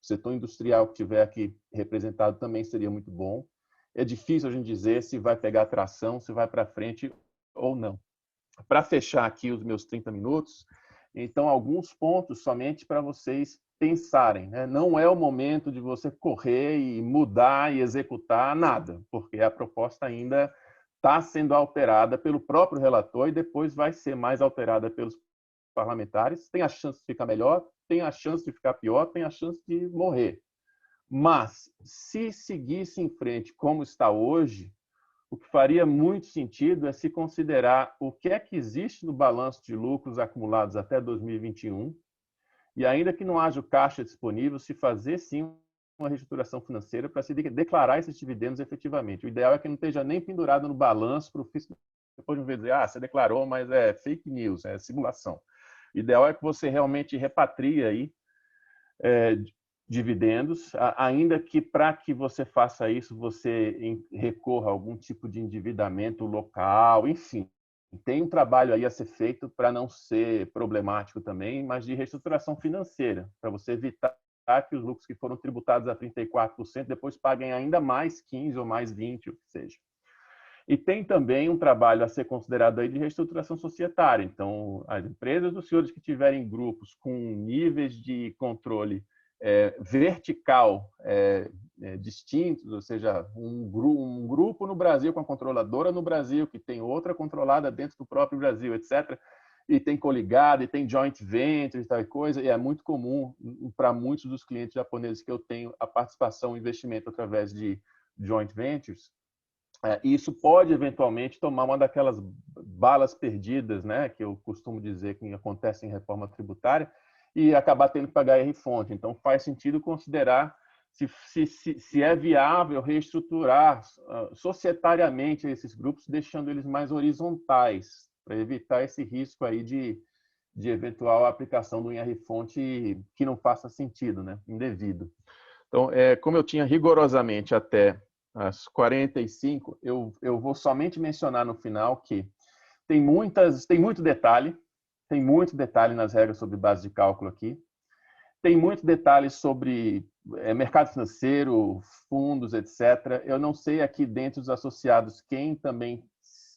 O setor industrial que tiver aqui representado também seria muito bom. É difícil a gente dizer se vai pegar tração, se vai para frente ou não. Para fechar aqui os meus 30 minutos, então, alguns pontos somente para vocês pensarem, né? Não é o momento de você correr e mudar e executar nada, porque a proposta ainda está sendo alterada pelo próprio relator e depois vai ser mais alterada pelos parlamentares. Tem a chance de ficar melhor, tem a chance de ficar pior, tem a chance de morrer. Mas, se seguisse em frente como está hoje, o que faria muito sentido é se considerar o que é que existe no balanço de lucros acumulados até 2021 e, ainda que não haja o caixa disponível, se fazer sim uma reestruturação financeira para se declarar esses dividendos efetivamente. O ideal é que não esteja nem pendurado no balanço para o fisco depois de ver dizer, você declarou, mas é fake news, é simulação. O ideal é que você realmente repatrie aí dividendos, ainda que para que você faça isso, você recorra a algum tipo de endividamento local, enfim. Tem um trabalho aí a ser feito para não ser problemático também, mas de reestruturação financeira, para você evitar que os lucros que foram tributados a 34% depois paguem ainda mais 15% ou mais 20%, o que seja. E tem também um trabalho a ser considerado aí de reestruturação societária. Então, as empresas dos senhores que tiverem grupos com níveis de controle vertical distintos, ou seja, um grupo no Brasil com a controladora no Brasil, que tem outra controlada dentro do próprio Brasil, etc., e tem coligado, e tem joint venture e tal coisa, e é muito comum para muitos dos clientes japoneses que eu tenho a participação, o investimento através de joint ventures. Isso pode eventualmente tomar uma daquelas balas perdidas, né, que eu costumo dizer que acontece em reforma tributária, e acabar tendo que pagar R-fonte. Então, faz sentido considerar se é viável reestruturar societariamente esses grupos, deixando eles mais horizontais, para evitar esse risco aí de eventual aplicação do IR-fonte que não faça sentido, né, indevido. Então, como eu tinha rigorosamente até as 45, eu vou somente mencionar no final que tem muito detalhe nas regras sobre base de cálculo aqui. tem muitos detalhes sobre mercado financeiro, fundos, etc. Eu não sei aqui dentro dos associados quem também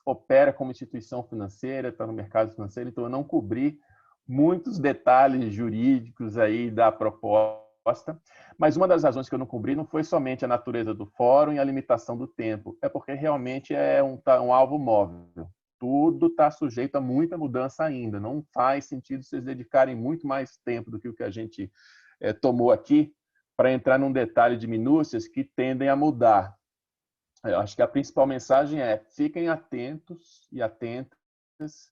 opera como instituição financeira, está no mercado financeiro, então eu não cobri muitos detalhes jurídicos aí da proposta, mas uma das razões que eu não cobri não foi somente a natureza do fórum e a limitação do tempo, é porque realmente é um alvo móvel. Tudo está sujeito a muita mudança ainda. Não faz sentido vocês dedicarem muito mais tempo do que o que a gente tomou aqui para entrar num detalhe de minúcias que tendem a mudar. Eu acho que a principal mensagem é: fiquem atentos e atentas,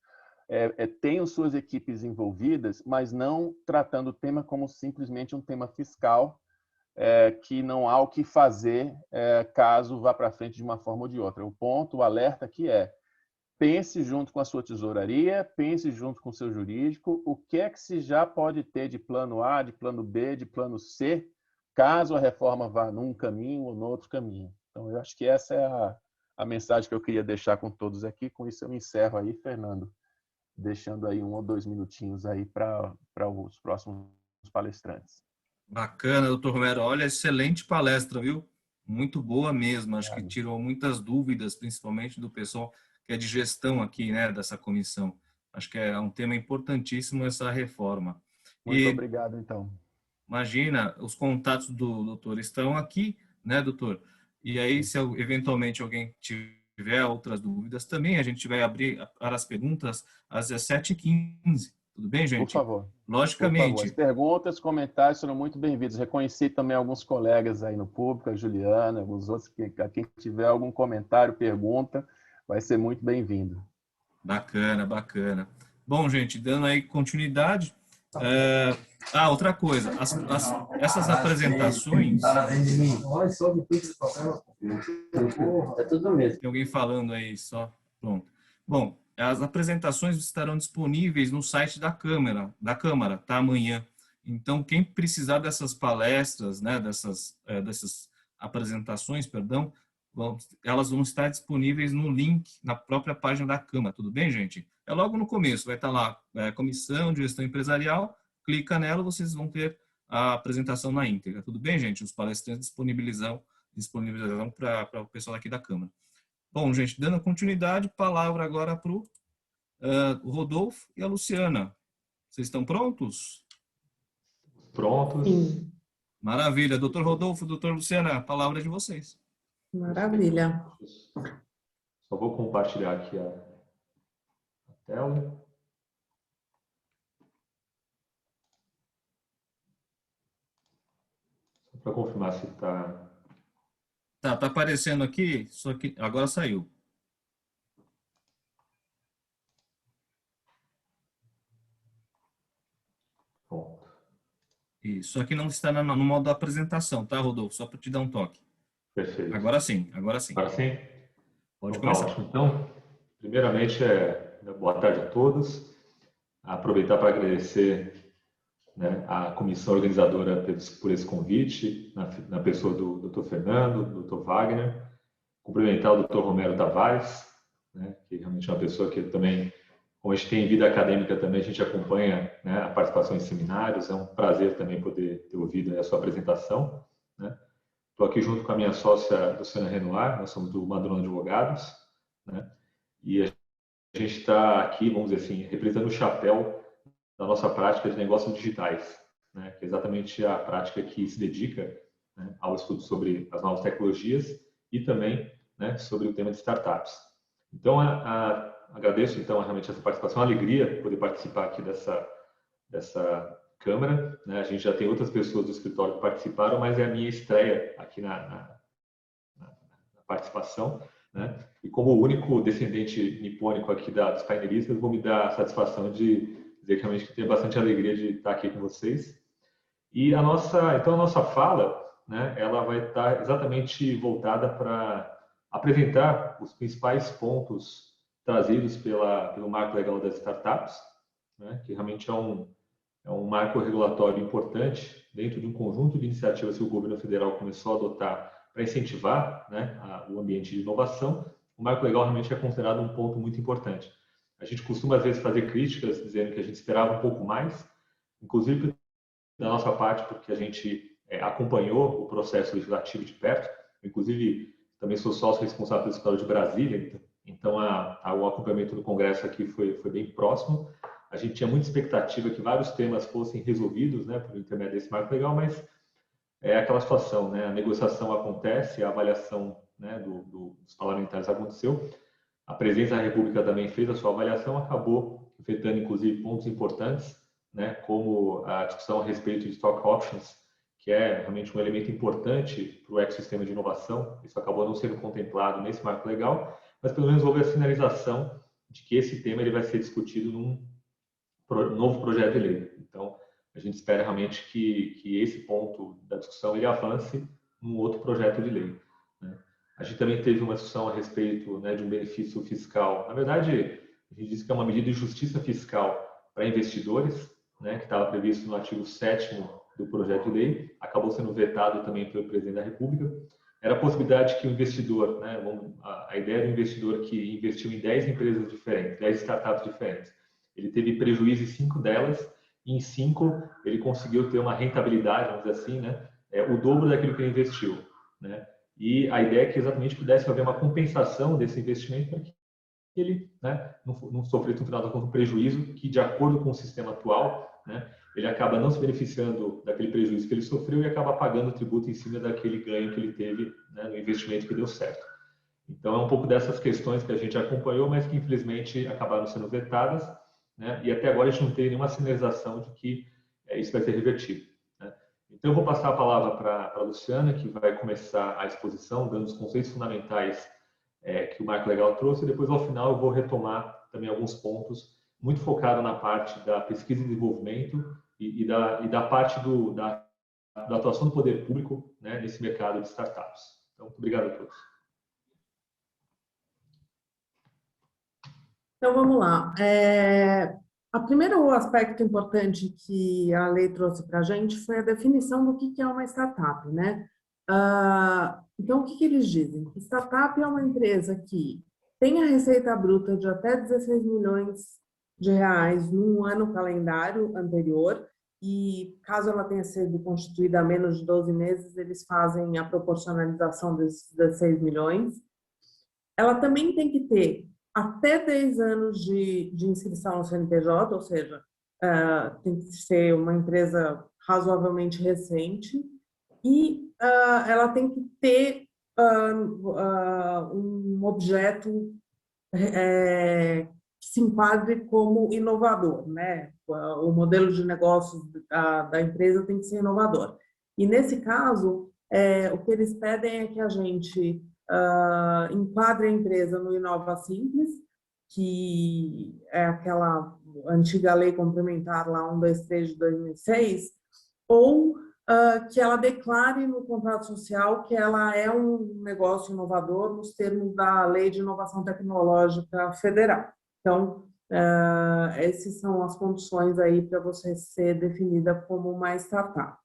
tenham suas equipes envolvidas, mas não tratando o tema como simplesmente um tema fiscal, que não há o que fazer caso vá para frente de uma forma ou de outra. O ponto, o alerta aqui é: pense junto com a sua tesouraria, pense junto com o seu jurídico, o que é que se já pode ter de plano A, de plano B, de plano C, caso a reforma vá num caminho ou no outro caminho. Então, eu acho que essa é a mensagem que eu queria deixar com todos aqui. Com isso, eu encerro aí, Fernando, deixando aí 1 ou 2 minutinhos aí para os próximos palestrantes. Bacana, doutor Romero. Olha, excelente palestra, viu? Muito boa mesmo. Acho que tirou muitas dúvidas, principalmente do pessoal que é de gestão aqui, né, dessa comissão. Acho que é um tema importantíssimo essa reforma. Muito obrigado, então. Imagina, os contatos do doutor estão aqui, né, doutor? E aí, se eventualmente alguém tiver outras dúvidas, também a gente vai abrir para as perguntas às 17h15. Tudo bem, gente? Por favor. Logicamente. Por favor. As perguntas, comentários serão muito bem-vindos. Reconheci também alguns colegas aí no público, a Juliana, alguns outros, a quem tiver algum comentário, pergunta, vai ser muito bem-vindo. Bacana, bacana. Bom, gente, dando aí continuidade. Outra coisa, essas apresentações. Tá tudo mesmo. Tem alguém falando aí só. Pronto. Bom, as apresentações estarão disponíveis no site da Câmara, tá? Amanhã. Então, quem precisar dessas palestras, né, dessas apresentações, perdão, elas vão estar disponíveis no link na própria página da Câmara. Tudo bem, gente? É logo no começo, vai estar lá, Comissão de Gestão Empresarial, clica nela, vocês vão ter a apresentação na íntegra. Tudo bem, gente? Os palestrantes disponibilizam para o pessoal aqui da Câmara. Bom, gente, dando continuidade, palavra agora para o Rodolfo e a Luciana. Vocês estão prontos? Prontos. Sim. Maravilha. Doutor Rodolfo, doutor Luciana, a palavra é de vocês. Maravilha. Só vou compartilhar aqui a tela. Só para confirmar se está... Tá aparecendo aqui, só que agora saiu. Pronto. Isso aqui não está no modo da apresentação, tá, Rodolfo? Só para te dar um toque. Perfeito. Agora sim, agora sim. Agora sim? Pode Então, começar. ótimo. Então, primeiramente, boa tarde a todos. Aproveitar para agradecer, né, a comissão organizadora por esse convite, na pessoa do Dr. Fernando, do Dr. Wagner. Cumprimentar o Dr. Romero Tavares, né, que realmente é uma pessoa que também, como a gente tem vida acadêmica também, a gente acompanha, né, a participação em seminários. É um prazer também poder ter ouvido a sua apresentação, né. Estou aqui junto com a minha sócia, Luciana Renoir, nós somos do Madrona Advogados, né, e a gente está aqui, vamos dizer assim, representando o chapéu da nossa prática de negócios digitais, né, que é exatamente a prática que se dedica, né, ao estudo sobre as novas tecnologias e também, né, sobre o tema de startups. Então, agradeço então realmente essa participação, a alegria poder participar aqui dessa Câmara, né? A gente já tem outras pessoas do escritório que participaram, mas é a minha estreia aqui na participação, né? E como o único descendente nipônico aqui dos painelistas, vou me dar a satisfação de dizer que realmente tenho bastante alegria de estar aqui com vocês. E a nossa fala, né, ela vai estar exatamente voltada para apresentar os principais pontos trazidos pelo marco legal das startups, né, que realmente é um marco regulatório importante dentro de um conjunto de iniciativas que o governo federal começou a adotar para incentivar, né, o ambiente de inovação. O marco legal realmente é considerado um ponto muito importante. A gente costuma, às vezes, fazer críticas dizendo que a gente esperava um pouco mais, inclusive da nossa parte, porque a gente acompanhou o processo legislativo de perto. Inclusive, também sou sócio responsável pelo escritório de Brasília, então o acompanhamento do Congresso aqui foi bem próximo. A gente tinha muita expectativa que vários temas fossem resolvidos, né, por intermédio desse marco legal, mas é aquela situação, né? A negociação acontece, a avaliação, né, dos parlamentares aconteceu, a presidência da República também fez a sua avaliação, acabou afetando, inclusive, pontos importantes, né, como a discussão a respeito de stock options, que é realmente um elemento importante para o ecossistema de inovação. Isso acabou não sendo contemplado nesse marco legal, mas pelo menos houve a sinalização de que esse tema ele vai ser discutido num novo projeto de lei. Então, a gente espera realmente que esse ponto da discussão ele avance num outro projeto de lei, né? A gente também teve uma discussão a respeito, né, de um benefício fiscal. Na verdade, a gente disse que é uma medida de justiça fiscal para investidores, né, que estava previsto no artigo 7º do projeto de lei, acabou sendo vetado também pelo presidente da República. Era a possibilidade que o investidor, né, a ideia do investidor que investiu em 10 empresas diferentes, 10 startups diferentes, ele teve prejuízo em 5 delas, e em 5 ele conseguiu ter uma rentabilidade, vamos dizer assim, né, o dobro daquilo que ele investiu, né? E a ideia é que exatamente pudesse haver uma compensação desse investimento para que ele, né, não sofresse no final da conta um prejuízo que, de acordo com o sistema atual, né, ele acaba não se beneficiando daquele prejuízo que ele sofreu e acaba pagando o tributo em cima daquele ganho que ele teve, né, no investimento que deu certo. Então, é um pouco dessas questões que a gente acompanhou, mas que infelizmente acabaram sendo vetadas, né, e até agora a gente não tem nenhuma sinalização de que isso vai ser revertido, né. Então, eu vou passar a palavra para a Luciana, que vai começar a exposição, dando os conceitos fundamentais que o marco legal trouxe, e depois, ao final, eu vou retomar também alguns pontos, muito focado na parte da pesquisa e desenvolvimento e da parte da atuação do poder público, né, nesse mercado de startups. Então, muito obrigado a todos. Então, vamos lá. O primeiro aspecto importante que a lei trouxe para a gente foi a definição do que é uma startup, né? Então, o que eles dizem? Startup é uma empresa que tem a receita bruta de até 16 milhões de reais num ano calendário anterior e, caso ela tenha sido constituída há menos de 12 meses, eles fazem a proporcionalização desses 16 milhões. Ela também tem que ter até 10 anos de inscrição no CNPJ, ou seja, tem que ser uma empresa razoavelmente recente e ela tem que ter um objeto que se enquadre como inovador, né? O modelo de negócios da empresa tem que ser inovador. E, nesse caso, o que eles pedem é que a gente enquadre a empresa no Inova Simples, que é aquela antiga lei complementar lá 123 de 2006, ou que ela declare no contrato social que ela é um negócio inovador nos termos da Lei de Inovação Tecnológica Federal. Então, essas são as condições aí para você ser definida como uma startup.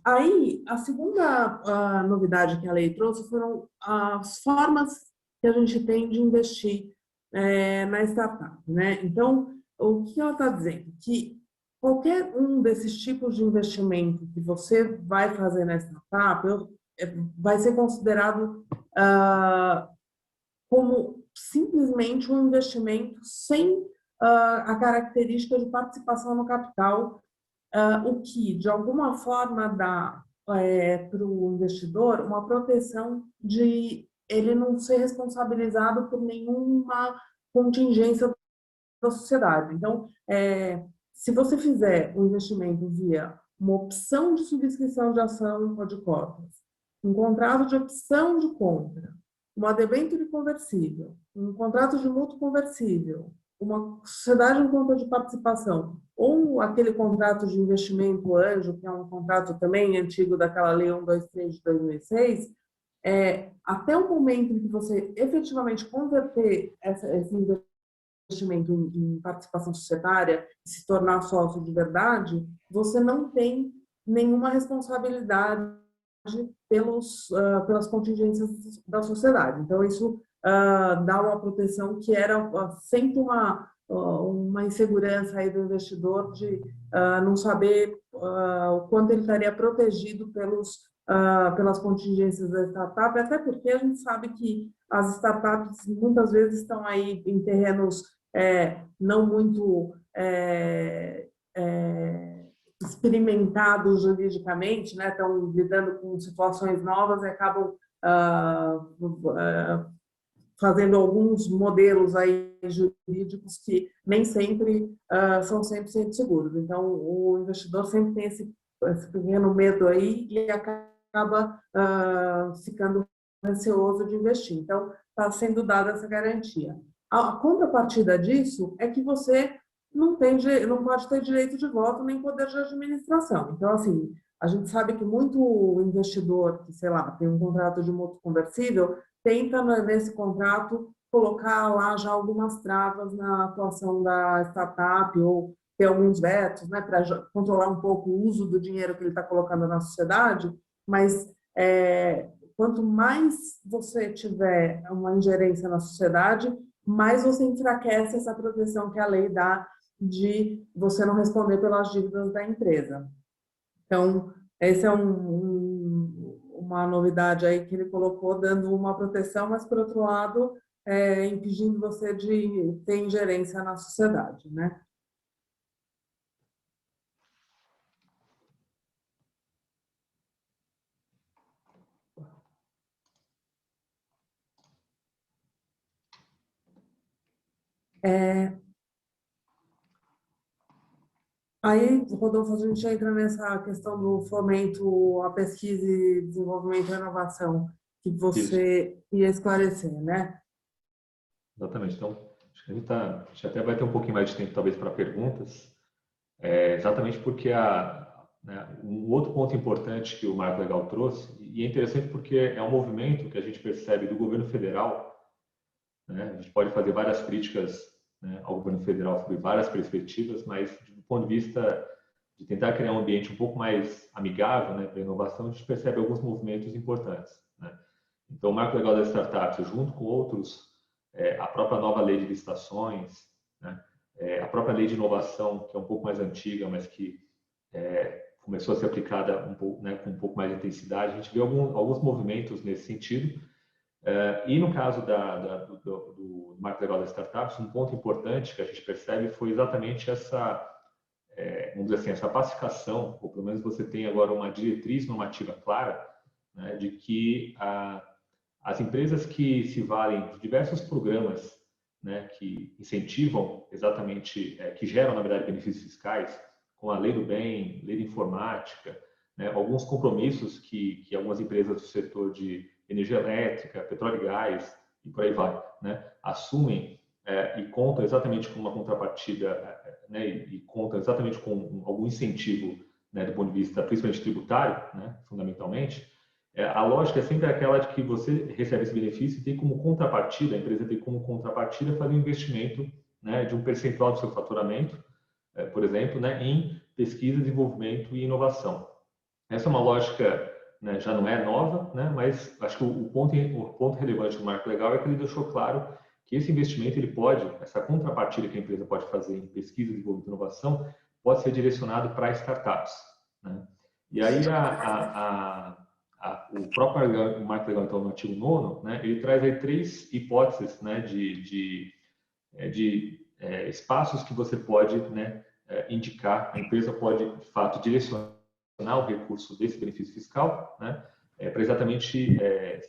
Aí, a segunda novidade que a lei trouxe foram as formas que a gente tem de investir na startup, né? Então, o que ela está dizendo? Que qualquer um desses tipos de investimento que você vai fazer na startup vai ser considerado como simplesmente um investimento sem a característica de participação no capital, o que, de alguma forma, dá para o investidor uma proteção de ele não ser responsabilizado por nenhuma contingência da sociedade. Então, se você fizer um investimento via uma opção de subscrição de ação ou de cotas, um contrato de opção de compra, uma debênture conversível, um contrato de mútuo conversível, uma sociedade em conta de participação, ou aquele contrato de investimento anjo, que é um contrato também antigo daquela lei 123 de 2006, até o momento em que você efetivamente converter esse investimento em participação societária e se tornar sócio de verdade, você não tem nenhuma responsabilidade pelas contingências da sociedade. Então, isso dar uma proteção que era sempre uma insegurança aí do investidor de não saber o quanto ele estaria protegido pelas contingências da startup, até porque a gente sabe que as startups muitas vezes estão aí em terrenos não muito experimentados juridicamente, né? Estão lidando com situações novas e acabam fazendo alguns modelos aí jurídicos que nem sempre são 100% seguros. Então, o investidor sempre tem esse pequeno medo aí e acaba ficando receoso de investir. Então, está sendo dada essa garantia. A contrapartida disso é que você não pode ter direito de voto nem poder de administração. Então, assim, a gente sabe que muito investidor que, sei lá, tem um contrato de mútuo conversível, tenta nesse contrato colocar lá já algumas travas na atuação da startup ou ter alguns vetos, né, para controlar um pouco o uso do dinheiro que ele está colocando na sociedade, mas quanto mais você tiver uma ingerência na sociedade, mais você enfraquece essa proteção que a lei dá de você não responder pelas dívidas da empresa. Então, essa é uma novidade aí que ele colocou, dando uma proteção, mas, por outro lado, impedindo você de ter ingerência na sociedade, né? Aí, Rodolfo, a gente entra nessa questão do fomento à pesquisa e desenvolvimento e inovação, que você ia esclarecer, né? Exatamente. Então, acho que a gente até vai ter um pouquinho mais de tempo, talvez, para perguntas, exatamente porque um outro ponto importante que o Marco Legal trouxe, e é interessante porque é um movimento que a gente percebe do governo federal, né? A gente pode fazer várias críticas, né, ao governo federal sobre várias perspectivas, mas do ponto de vista de tentar criar um ambiente um pouco mais amigável, né, para a inovação, a gente percebe alguns movimentos importantes, né? Então, o Marco Legal das Startups, junto com outros, a própria nova lei de licitações, né, a própria lei de inovação, que é um pouco mais antiga, mas que começou a ser aplicada um pouco, né, com um pouco mais de intensidade, a gente vê alguns movimentos nesse sentido. E no caso do Marco Legal das Startups, um ponto importante que a gente percebe foi exatamente essa, vamos dizer assim, essa pacificação, ou pelo menos você tem agora uma diretriz normativa clara, né, de que as empresas que se valem de diversos programas, né, que incentivam exatamente, que geram, na verdade, benefícios fiscais, como a Lei do Bem, Lei de Informática, né, alguns compromissos que algumas empresas do setor de energia elétrica, petróleo e gás, e por aí vai, né, assumem e contam exatamente com uma contrapartida, né, e contam exatamente com algum incentivo, né, do ponto de vista principalmente tributário, né, fundamentalmente. A lógica é sempre aquela de que você recebe esse benefício e tem como contrapartida, a empresa tem como contrapartida fazer um investimento, né, de um percentual do seu faturamento, por exemplo, né, em pesquisa, desenvolvimento e inovação. Essa é uma lógica, né, já não é nova, né, mas acho que o ponto relevante do Marco Legal é que ele deixou claro que esse investimento, ele pode, essa contrapartida que a empresa pode fazer em pesquisa, desenvolvimento e inovação, pode ser direcionado para startups, né? E aí o próprio Marco Legal, então, no artigo 9º, né, ele traz aí 3 hipóteses, né, de espaços que você pode, né, indicar, a empresa pode, de fato, direcionar o recurso desse benefício fiscal, né, para exatamente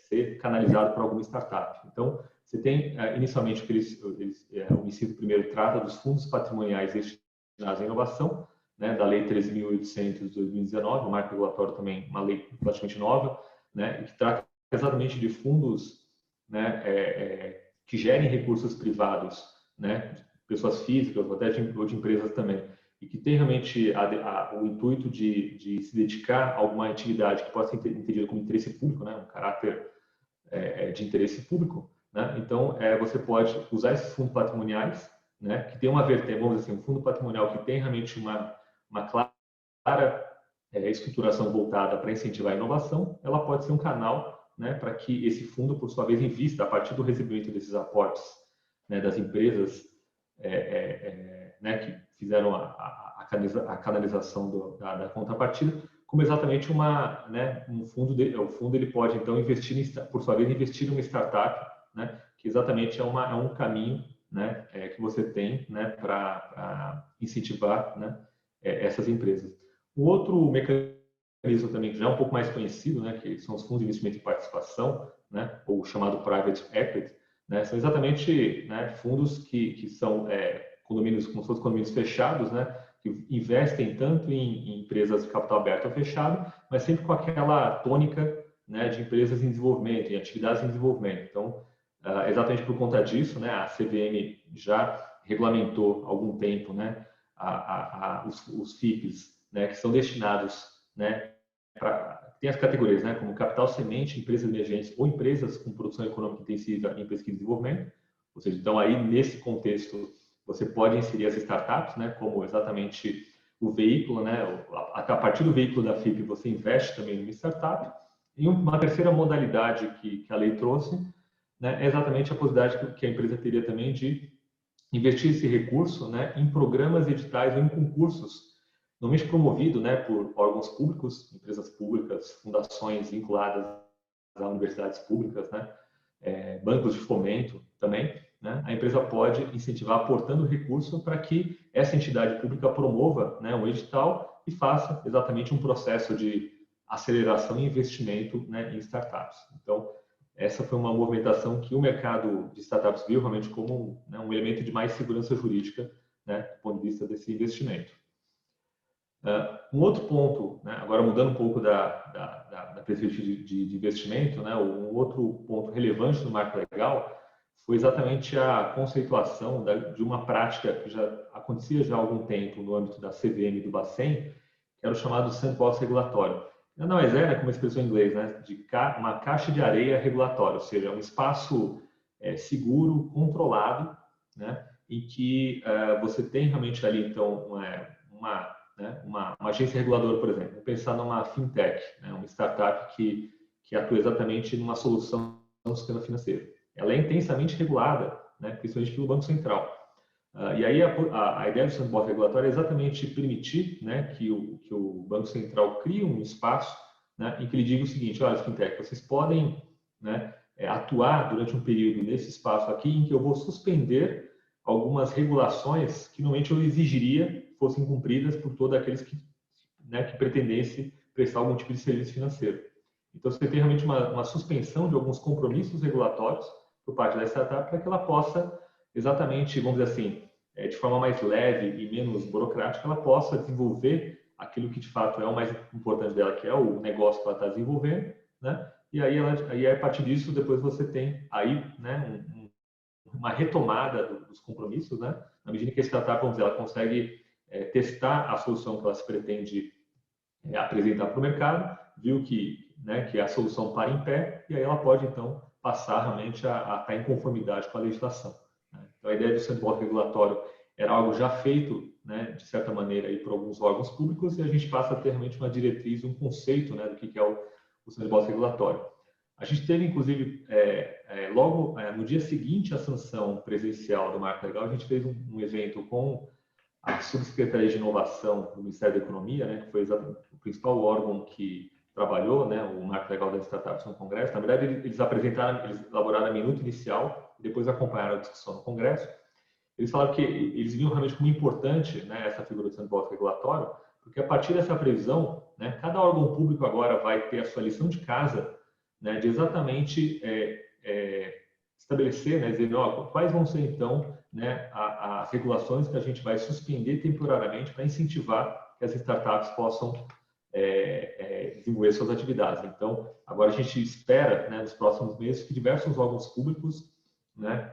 ser canalizado para alguma startup. Então, você tem, inicialmente, o inciso primeiro trata dos fundos patrimoniais destinados à inovação, né, da Lei 13.800 de 2019, o marco regulatório também, uma lei praticamente nova, né, que trata exatamente de fundos, né, que gerem recursos privados, né, de pessoas físicas ou até de empresas também, e que tem realmente o intuito de se dedicar a alguma atividade que possa ser entendida como interesse público, né, um caráter de interesse público, né? Então, você pode usar esses fundos patrimoniais, né, que tem uma vertente, vamos dizer assim, um fundo patrimonial que tem realmente uma clara estruturação voltada para incentivar a inovação, ela pode ser um canal, né, para que esse fundo, por sua vez, invista a partir do recebimento desses aportes, né, das empresas né, que fizeram a canalização da contrapartida, como exatamente um fundo. O fundo ele pode então investir, por sua vez, investir em uma startup, né, que exatamente é um caminho, né, que você tem, né, para incentivar, né, essas empresas. Um outro mecanismo também que já é um pouco mais conhecido, né, que são os fundos de investimento em participação, né, ou chamado private equity, né, são exatamente, né, fundos que são condomínios, como se fossem condomínios fechados, né, que investem tanto em empresas de capital aberto ou fechado, mas sempre com aquela tônica, né, de empresas em desenvolvimento, em atividades em desenvolvimento. Então, exatamente por conta disso, né, a CVM já regulamentou há algum tempo, né, os FIPs, né, que são destinados, né, tem as categorias, né, como capital semente, empresas emergentes ou empresas com produção econômica intensiva em pesquisa e desenvolvimento. Ou seja, então aí nesse contexto você pode inserir as startups, né, como exatamente o veículo, né, a partir do veículo da FIP você investe também numa startup. E uma terceira modalidade que a lei trouxe, né, é exatamente a possibilidade que a empresa teria também de investir esse recurso, né, em programas editais ou em concursos, normalmente promovido, né, por órgãos públicos, empresas públicas, fundações vinculadas a universidades públicas, né, bancos de fomento também, né, a empresa pode incentivar aportando recurso para que essa entidade pública promova, né, um edital e faça exatamente um processo de aceleração e investimento, né, em startups. Então, essa foi uma movimentação que o mercado de startups viu realmente como, né, um elemento de mais segurança jurídica, né, do ponto de vista desse investimento. Um outro ponto, né, agora mudando um pouco da perspectiva de investimento, né, um outro ponto relevante no marco legal foi exatamente a conceituação de uma prática que já acontecia já há algum tempo no âmbito da CVM e do Bacen, que era o chamado sandbox regulatório. Não, mas como a expressão em inglês, né, uma caixa de areia regulatória, ou seja, um espaço seguro, controlado, né, em que você tem realmente ali, então, uma agência reguladora, por exemplo. Vou pensar numa fintech, né, uma startup que atua exatamente numa solução do sistema financeiro. Ela é intensamente regulada, né, principalmente pelo Banco Central. E aí a ideia do sandbox regulatório é exatamente permitir, né, que o Banco Central crie um espaço, né, em que ele diga o seguinte: olha, fintech, vocês podem, né, atuar durante um período nesse espaço aqui em que eu vou suspender algumas regulações que normalmente eu exigiria fossem cumpridas por todos aqueles que, né, que pretendessem prestar algum tipo de serviço financeiro. Então, você tem realmente uma suspensão de alguns compromissos regulatórios por parte da startup para que ela possa exatamente, vamos dizer assim, de forma mais leve e menos burocrática, ela possa desenvolver aquilo que de fato é o mais importante dela, que é o negócio que ela está desenvolvendo, né? E aí a partir disso, depois você tem aí, né, uma retomada dos compromissos, né? Na medida que a startup, vamos dizer, ela consegue testar a solução que ela se pretende apresentar para o mercado, viu que a solução para em pé, e aí ela pode, então, passar realmente a estar em conformidade com a legislação. Né? Então, a ideia do sandbox regulatório era algo já feito, né, de certa maneira, aí, por alguns órgãos públicos, e a gente passa a ter realmente uma diretriz, um conceito, né, do que é o sandbox regulatório. A gente teve, inclusive, logo no dia seguinte à sanção presencial do Marco Legal, a gente fez um evento com a Subsecretaria de Inovação do Ministério da Economia, né, que foi o principal órgão que trabalhou, né, o Marco Legal das Startups no Congresso. Na verdade, eles elaboraram a minuta inicial e depois acompanharam a discussão no Congresso. Eles falaram que eles viam realmente como importante, né, essa figura do sandbox regulatório, porque a partir dessa previsão, né, cada órgão público agora vai ter a sua lição de casa, né, de exatamente estabelecer, né, dizer, quais vão ser então, né, as regulações que a gente vai suspender temporariamente para incentivar que as startups possam desenvolver suas atividades. Então, agora a gente espera, né, nos próximos meses que diversos órgãos públicos, né,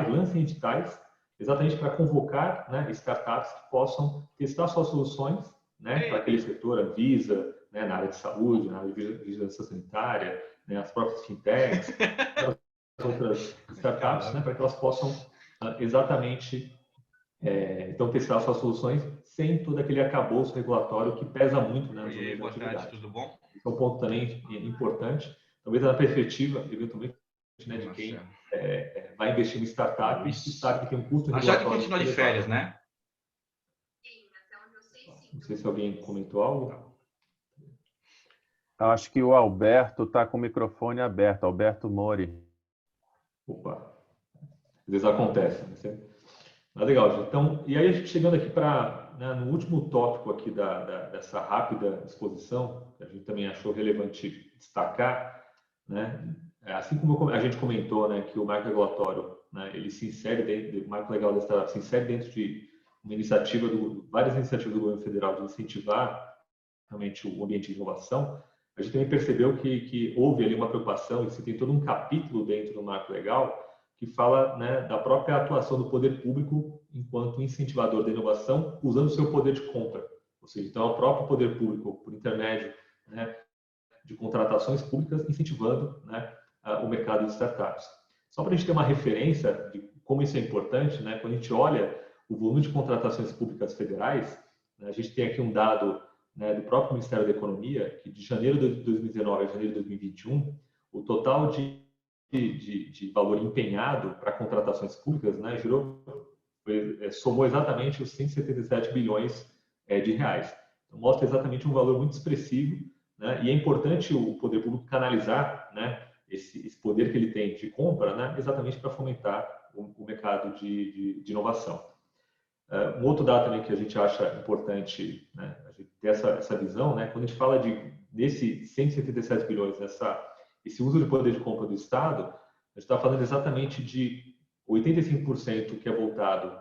lancem editais, exatamente para convocar, né, startups que possam testar suas soluções, né, para aquele setor, a Visa, né, na área de saúde, na área de vigilância sanitária, né, as próprias fintechs, as outras startups, né, para que elas possam exatamente então testar suas soluções sem todo aquele arcabouço regulatório que pesa muito, né, nas boa tarde, tudo bom? Esse é um ponto também importante. talvez na perspectiva, eventualmente, né, de quem vai investir em startup e sabe que tem um custo regulatório. Já de continuar de férias, né? Não sei se alguém comentou algo. Acho que o Alberto está com o microfone aberto, Alberto Mori. Opa, às vezes acontece. Mas legal, gente. Então, e aí a gente chegando aqui para, né, no último tópico aqui dessa rápida exposição, que a gente também achou relevante destacar, né, assim como a gente comentou, né, que o marco regulatório, né, ele se insere dentro do marco legal da startup, se insere dentro de uma iniciativa várias iniciativas do governo federal de incentivar realmente o ambiente de inovação. A gente também percebeu que houve ali uma preocupação, e se tem todo um capítulo dentro do marco legal que fala, né, da própria atuação do poder público enquanto incentivador da inovação, usando o seu poder de compra. Ou seja, então, é o próprio poder público, por intermédio, né, de contratações públicas, incentivando, né, o mercado de startups. Só para a gente ter uma referência de como isso é importante, né, quando a gente olha o volume de contratações públicas federais, né, a gente tem aqui um dado, né, do próprio Ministério da Economia, que de janeiro de 2019 a janeiro de 2021, o total de valor empenhado para contratações públicas, né, somou exatamente os 177 bilhões de reais. Então, mostra exatamente um valor muito expressivo, né, e é importante o poder público canalizar, né, esse poder que ele tem de compra, né, exatamente para fomentar o mercado de inovação. Um outro dado também que a gente acha importante, né, a gente ter essa visão, né, quando a gente fala desse 177 bilhões, esse uso de poder de compra do Estado, a gente está falando exatamente de 85% que é voltado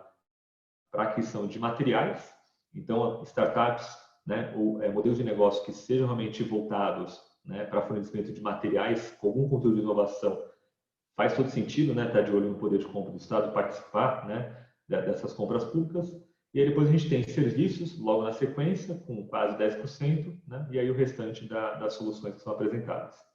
para a aquisição de materiais, então startups, né, ou modelos de negócio que sejam realmente voltados, né, para fornecimento de materiais com algum conteúdo de inovação, faz todo sentido, né, estar de olho no poder de compra do Estado, participar, né, dessas compras públicas. E aí depois a gente tem serviços logo na sequência, com quase 10%, né, e aí o restante das soluções que são apresentadas.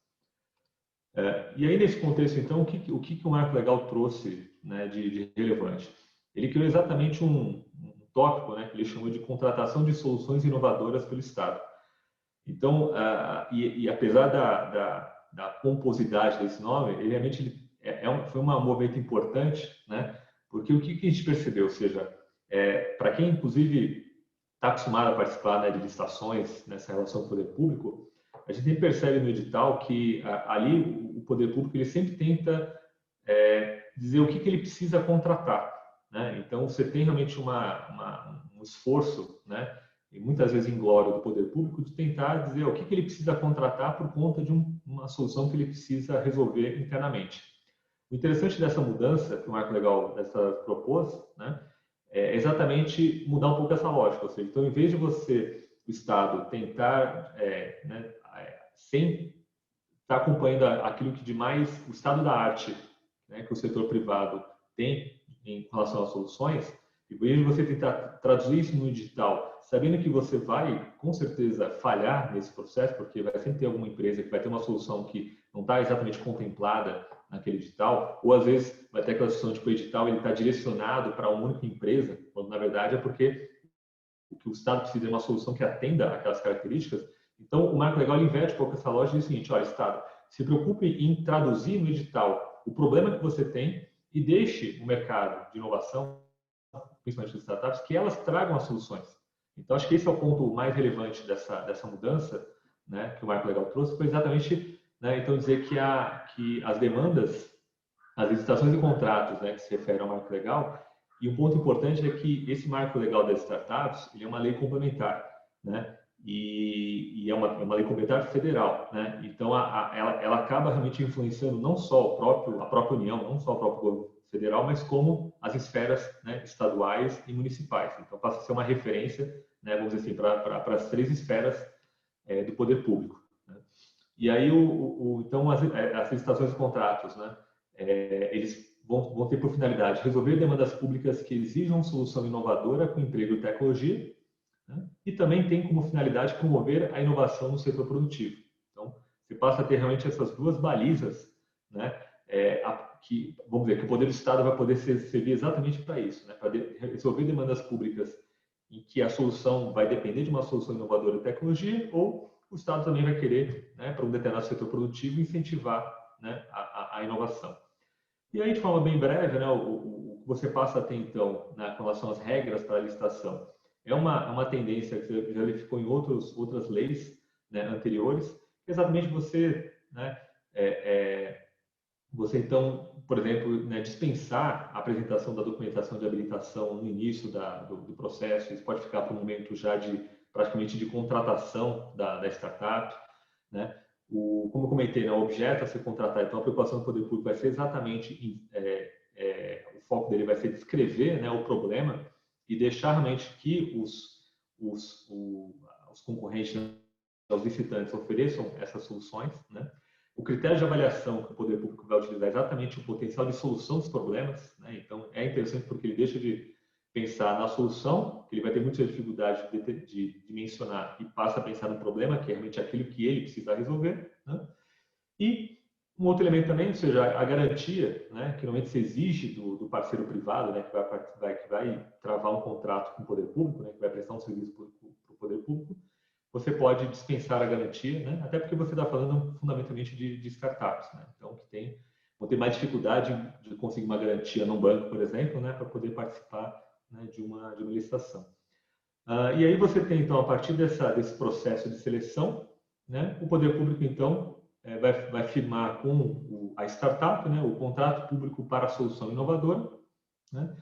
E aí, nesse contexto, então, o que o marco legal trouxe, né, de relevante? Ele criou exatamente um tópico, né, que ele chamou de contratação de soluções inovadoras pelo Estado. Então, apesar da pomposidade desse nome, ele realmente foi um movimento importante, né, porque o que a gente percebeu? Ou seja, para quem, inclusive, está acostumado a participar, né, de licitações nessa relação com o poder público, a gente percebe no edital que ali o poder público ele sempre tenta dizer o que ele precisa contratar, né? Então você tem realmente um esforço, né, e muitas vezes inglório do poder público de tentar dizer o que ele precisa contratar por conta de uma solução que ele precisa resolver internamente. O interessante dessa mudança que o marco legal propôs, né, é exatamente mudar um pouco essa lógica. Ou seja, então, em vez de o Estado tentar, né, sem estar acompanhando aquilo que de mais o estado da arte, né, que o setor privado tem em relação às soluções, em vez de você tentar traduzir isso no digital, sabendo que você vai, com certeza, falhar nesse processo, porque vai sempre ter alguma empresa que vai ter uma solução que não está exatamente contemplada naquele edital, ou às vezes vai ter aquela solução de que o edital está direcionado para uma única empresa, quando na verdade é porque o que o Estado precisa é uma solução que atenda aquelas características. Então, o marco legal inverte um pouco essa lógica e diz o seguinte: olha, Estado, se preocupe em traduzir no edital o problema que você tem e deixe o mercado de inovação, principalmente das startups, que elas tragam as soluções. Então, acho que esse é o ponto mais relevante dessa mudança, né, que o marco legal trouxe, foi exatamente, né, então dizer que as demandas, as licitações e contratos, né, que se referem ao marco legal, e um ponto importante é que esse marco legal das startups, ele é uma lei complementar, né? E é uma lei complementar federal, né? Então ela acaba realmente influenciando não só a própria União, não só o próprio governo federal, mas como as esferas, né, estaduais e municipais. Então passa a ser uma referência, né, vamos dizer assim, para as três esferas do poder público, né? E aí então as licitações e contratos, né, eles vão ter por finalidade resolver demandas públicas que exijam solução inovadora com emprego e tecnologia, né? E também tem como finalidade promover a inovação no setor produtivo. Então, você passa a ter realmente essas duas balizas, né, que, vamos dizer, que o poder do Estado vai poder servir exatamente para isso, né, para resolver demandas públicas em que a solução vai depender de uma solução inovadora de tecnologia, ou o Estado também vai querer, né, para um determinado setor produtivo, incentivar, né, a inovação. E aí, de forma bem breve, né, o que você passa a ter, então, né, com relação às regras para a licitação, é uma tendência que você já verificou em outras leis, né, anteriores, exatamente você, né, você, então, por exemplo, né, dispensar a apresentação da documentação de habilitação no início do processo. Isso pode ficar para o momento já praticamente de contratação da startup, né? Como eu comentei, né, o objeto a ser contratado, então a preocupação do poder público vai ser exatamente, o foco dele vai ser descrever, né, o problema e deixar realmente que os concorrentes, né, os licitantes ofereçam essas soluções, né? O critério de avaliação que o poder público vai utilizar é exatamente o potencial de solução dos problemas, né? Então, é interessante porque ele deixa de pensar na solução, que ele vai ter muita dificuldade de mencionar, e passa a pensar no problema, que é realmente aquilo que ele precisa resolver, né? E um outro elemento também, ou seja, a garantia, né, que normalmente se exige do parceiro privado, né, que vai travar um contrato com o poder público, né, que vai prestar um serviço para o poder público, você pode dispensar a garantia, né? Até porque você está falando fundamentalmente de startups, né? Então, que vão ter mais dificuldade de conseguir uma garantia num banco, por exemplo, né? Para poder participar, né, de uma licitação. E aí você tem, então, a partir desse processo de seleção, né? O poder público, então, vai firmar com a startup, né? O contrato público para a solução inovadora, né?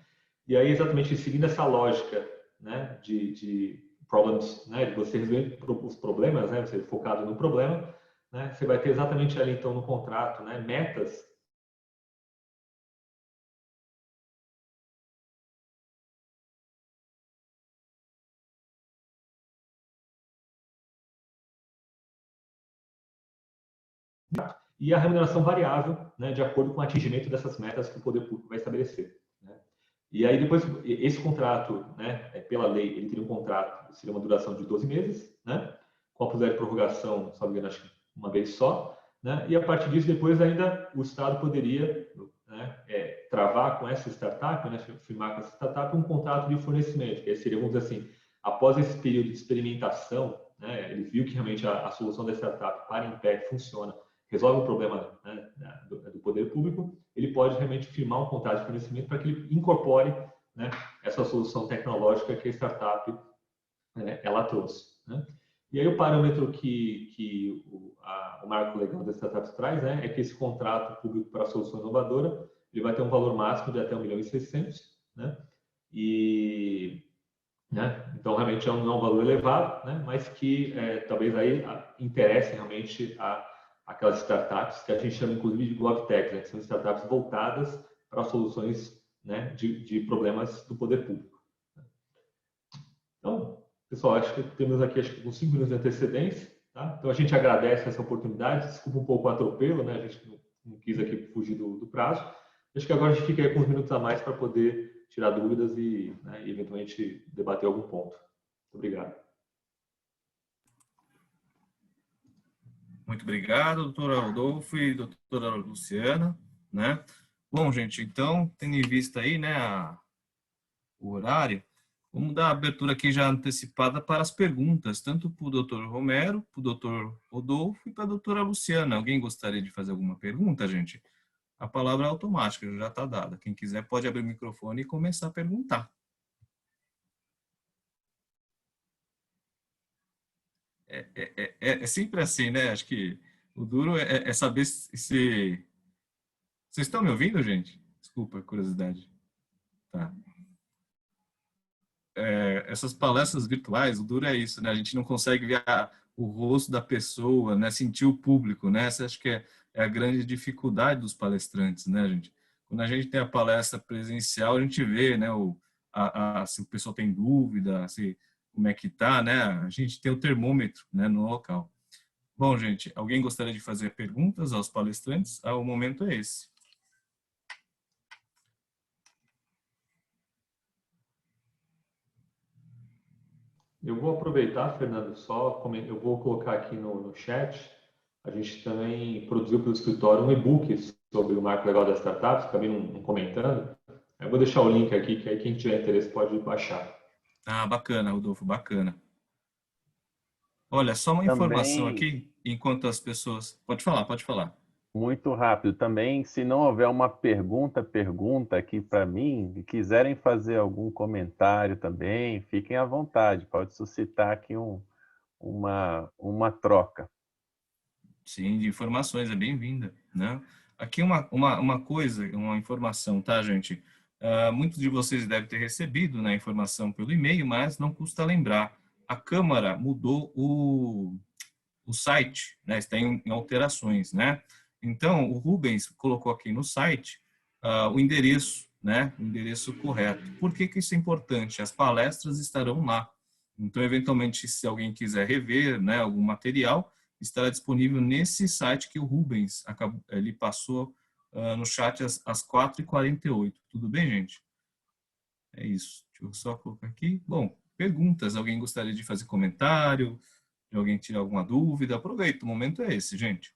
E aí, exatamente seguindo essa lógica, né, de problems, né, de você resolver os problemas, né, você focado no problema, né, você vai ter exatamente ali, então, no contrato, né, metas e a remuneração variável, né, de acordo com o atingimento dessas metas que o poder público vai estabelecer, né? E aí depois esse contrato, né, pela lei, ele teria um contrato, seria uma duração de 12 meses, né, com a possibilidade de prorrogação, só me engano, acho que uma vez só, né, e a partir disso depois ainda o Estado poderia, né, travar com essa startup, né, firmar com essa startup um contrato de fornecimento, que seria, vamos dizer assim, após esse período de experimentação, né, ele viu que realmente a solução da startup para em pé funciona, resolve o problema, né, do poder público, ele pode realmente firmar um contrato de fornecimento para que ele incorpore, né, essa solução tecnológica que a startup, né, ela trouxe, né? E aí o parâmetro que o marco legal das startups traz, né, é que esse contrato público para a solução inovadora ele vai ter um valor máximo de até 1.600.000, né? Né, então realmente não é um valor elevado, né, mas que talvez aí interesse realmente aquelas startups que a gente chama inclusive de GovTech, né, que são startups voltadas para soluções, né, de problemas do poder público. Então, pessoal, acho que temos aqui uns 5 minutos de antecedência, tá? Então a gente agradece essa oportunidade, desculpa um pouco o atropelo, né, a gente não quis aqui fugir do prazo. Acho que agora a gente fica aí com uns minutos a mais para poder tirar dúvidas e, né, eventualmente debater algum ponto. Muito obrigado. Muito obrigado, doutora Rodolfo e doutora Luciana, né? Bom, gente, então, tendo em vista aí, né, o horário, vamos dar a abertura aqui já antecipada para as perguntas, tanto para o doutor Romero, para o doutor Rodolfo e para a doutora Luciana. Alguém gostaria de fazer alguma pergunta, gente? A palavra é automática, já está dada. Quem quiser pode abrir o microfone e começar a perguntar. É sempre assim, né? Acho que o duro é saber se... Vocês estão me ouvindo, gente? Desculpa, curiosidade. Tá. Essas palestras virtuais, o duro é isso, né? A gente não consegue ver o rosto da pessoa, né? Sentir o público, né? Essa acho que é a grande dificuldade dos palestrantes, né, gente? Quando a gente tem a palestra presencial, a gente vê, né, se o pessoal tem dúvida, como é que tá, né? A gente tem o termômetro, né, no local. Bom, gente, alguém gostaria de fazer perguntas aos palestrantes? O momento é esse. Eu vou aproveitar, Fernando, eu vou colocar aqui no chat. A gente também produziu pelo escritório um e-book sobre o marco legal das startups, acabei não comentando. Eu vou deixar o link aqui, que aí quem tiver interesse pode baixar. Bacana, Rodolfo, bacana. Olha, só uma informação Também, aqui, enquanto as pessoas... Pode falar, pode falar. muito rápido, também, se não houver uma pergunta aqui para mim, e quiserem fazer algum comentário também, fiquem à vontade, pode suscitar aqui uma troca. Sim, de informações, é bem-vinda, né? Aqui uma coisa, uma informação, tá, gente? Muitos de vocês devem ter recebido, né, a informação pelo e-mail, mas não custa lembrar. A Câmara mudou o site, né? Está em alterações, né? Então, o Rubens colocou aqui no site o endereço, né? O endereço correto. Por que que isso é importante? As palestras estarão lá. Então, eventualmente, se alguém quiser rever, né, algum material, estará disponível nesse site que o Rubens ele passou no chat às 4h48. Tudo bem, gente? É isso. Deixa eu só colocar aqui. Bom, perguntas. Alguém gostaria de fazer comentário? De alguém tirar alguma dúvida? Aproveita, o momento é esse, gente.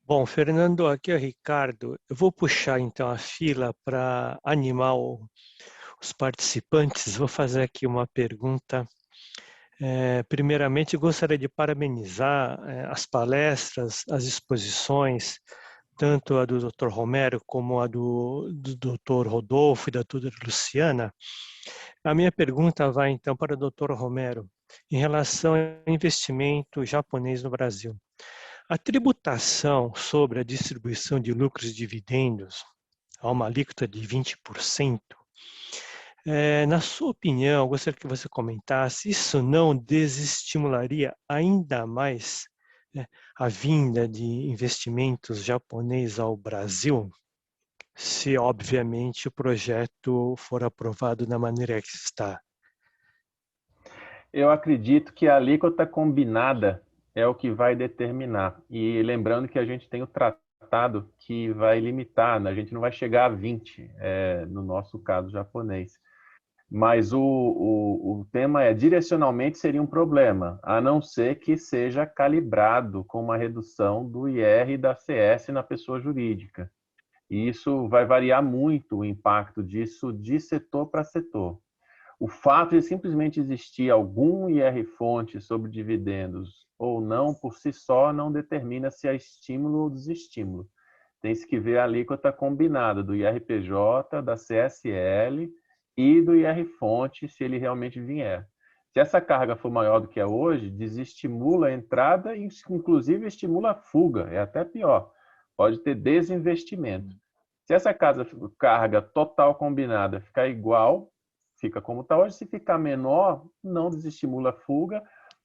Bom, Fernando, aqui é o Ricardo. Eu vou puxar então a fila para animar os participantes. Vou fazer aqui uma pergunta. Primeiramente, gostaria de parabenizar as palestras, as exposições, tanto a do Dr. Romero como a do Dr. Rodolfo e da doutora Luciana. A minha pergunta vai então para o Dr. Romero, em relação ao investimento japonês no Brasil. A tributação sobre a distribuição de lucros e dividendos, a uma alíquota de 20%, na sua opinião, eu gostaria que você comentasse, isso não desestimularia ainda mais, né, a vinda de investimentos japoneses ao Brasil, se obviamente o projeto for aprovado da maneira que está? Eu acredito que a alíquota combinada é o que vai determinar. E lembrando que a gente tem o tratado que vai limitar, né? A gente não vai chegar a 20, no nosso caso japonês. Mas o tema é, direcionalmente seria um problema, a não ser que seja calibrado com uma redução do IR e da CS na pessoa jurídica. E isso vai variar muito o impacto disso de setor para setor. O fato de simplesmente existir algum IR-fonte sobre dividendos ou não, por si só, não determina se é estímulo ou desestímulo. Tem-se que ver a alíquota combinada do IRPJ, da CSL e do IR-fonte, se ele realmente vier. Se essa carga for maior do que é hoje, desestimula a entrada e, inclusive, estimula a fuga. É até pior. Pode ter desinvestimento. Se essa carga total combinada ficar igual, fica como está hoje. Se ficar menor, não desestimula a fuga,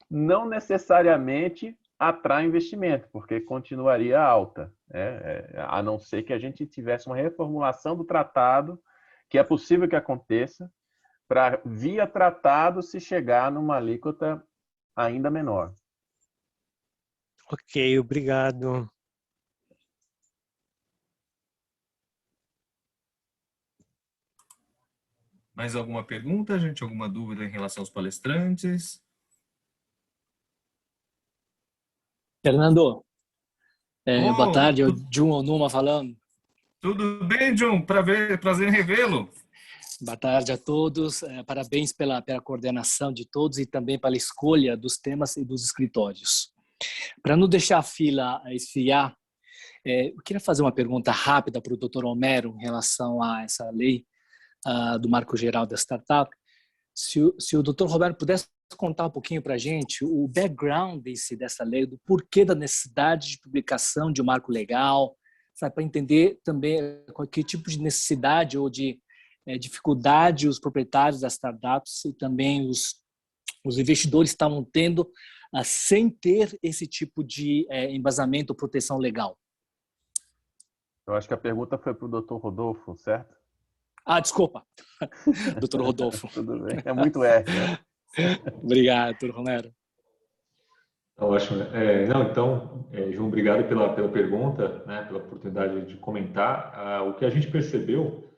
não necessariamente atrai investimento, porque continuaria alta, a não ser que a gente tivesse uma reformulação do tratado, que é possível que aconteça, para via tratado se chegar numa alíquota ainda menor. Ok, obrigado. Mais alguma pergunta, gente? Alguma dúvida em relação aos palestrantes? Fernando, boa tarde, é o Jun Onuma falando. Tudo bem, Jun? Prazer em revê-lo. Boa tarde a todos, parabéns pela coordenação de todos e também pela escolha dos temas e dos escritórios. Para não deixar a fila esfriar, eu queria fazer uma pergunta rápida para o Dr. Romero em relação a essa lei do Marco Geral da Startup. Se o Dr. Romero pudesse contar um pouquinho para a gente o background dessa lei, do porquê da necessidade de publicação de um marco legal, para entender também que tipo de necessidade ou de dificuldade os proprietários das startups e também os investidores estavam tendo sem ter esse tipo de embasamento ou proteção legal. Eu acho que a pergunta foi para o Dr. Rodolfo, certo? Desculpa, Dr. Rodolfo. Tudo bem, é muito R, né? Obrigado, Dr. Romero. Ótimo. Então, João, obrigado pela pergunta, né, pela oportunidade de comentar. O que a gente percebeu,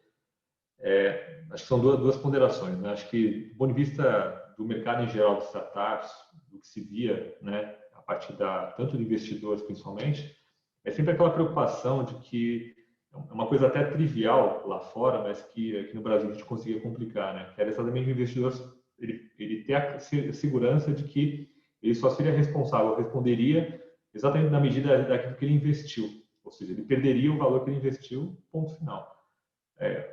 acho que são duas ponderações. Né? Acho que, do ponto de vista do mercado em geral de startups, do que se via, né, a partir tanto de investidores principalmente, é sempre aquela preocupação de que é uma coisa até trivial lá fora, mas que aqui no Brasil a gente conseguia complicar, né? Que era exatamente o investidor ele ter a segurança de que ele só seria responsável, responderia exatamente na medida daquilo que ele investiu, ou seja, ele perderia o valor que ele investiu, ponto final.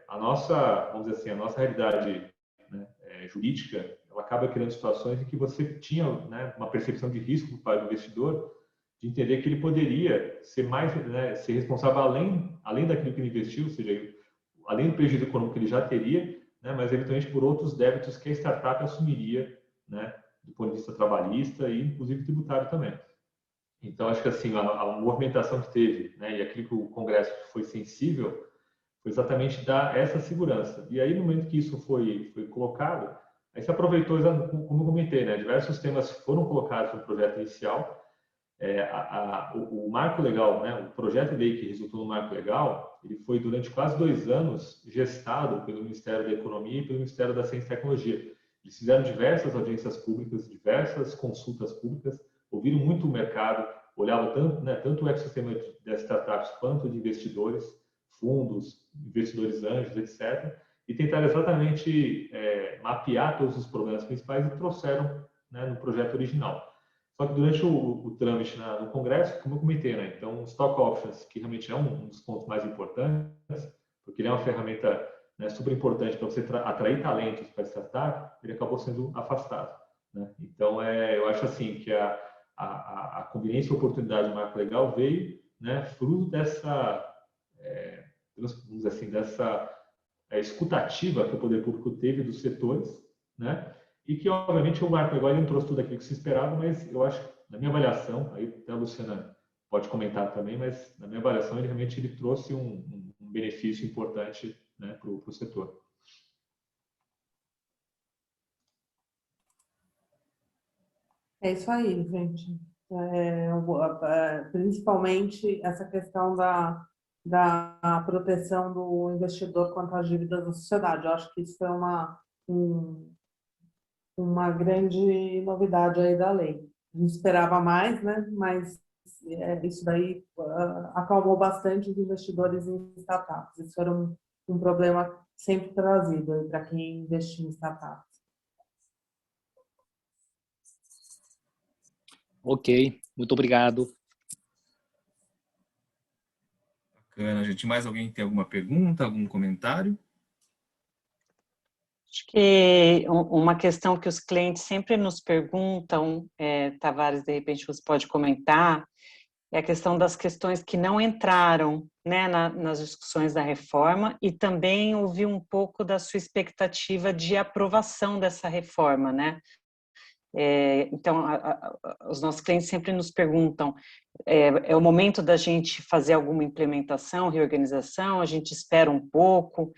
A nossa, vamos dizer assim, a nossa realidade, né, jurídica, ela acaba criando situações em que você tinha, né, uma percepção de risco para o investidor, de entender que ele poderia ser mais, né, ser responsável além daquilo que ele investiu, ou seja, além do prejuízo econômico que ele já teria, né, mas eventualmente por outros débitos que a startup assumiria, né, do ponto de vista trabalhista e inclusive tributário também. Então acho que assim a movimentação que teve, né, e aquilo que o Congresso foi sensível, foi exatamente dar essa segurança. E aí no momento que isso foi colocado, aí se aproveitou, como eu comentei, né, diversos temas foram colocados no projeto inicial. O marco legal, né, o projeto de lei que resultou no marco legal, ele foi durante quase 2 anos gestado pelo Ministério da Economia e pelo Ministério da Ciência e Tecnologia. Eles fizeram diversas audiências públicas, diversas consultas públicas, ouviram muito o mercado, olhavam tanto o ecossistema das startups quanto de investidores, fundos, investidores anjos, etc., e tentaram exatamente mapear todos os problemas principais e trouxeram, né, no projeto original. Só que durante o trâmite no Congresso, como eu comentei, né, então o Stock Options, que realmente é um dos pontos mais importantes, porque ele é uma ferramenta, né, super importante para você atrair talentos para a startup, ele acabou sendo afastado, né? Então, eu acho assim que a conveniência e oportunidade do marco legal veio, né, fruto dessa, vamos dizer assim, dessa escutativa que o poder público teve dos setores, né? E que, obviamente, o marco legal não trouxe tudo aquilo que se esperava, mas eu acho, na minha avaliação, aí até a Luciana pode comentar também, mas na minha avaliação ele realmente trouxe um benefício importante, né, para o setor. É isso aí, gente. Principalmente essa questão da proteção do investidor contra as dívidas da sociedade. Eu acho que isso foi uma grande novidade aí da lei. A gente esperava mais, né? Mas isso daí acalmou bastante os investidores em startups. Isso era um problema sempre trazido para quem investiu em startups. Ok, muito obrigado. Bacana, gente. Mais alguém tem alguma pergunta, algum comentário? Acho que uma questão que os clientes sempre nos perguntam, Tavares, de repente você pode comentar, é a questão das questões que não entraram, né, nas discussões da reforma, e também ouvir um pouco da sua expectativa de aprovação dessa reforma, né? Então, os nossos clientes sempre nos perguntam, é o momento da gente fazer alguma implementação, reorganização, a gente espera um pouco,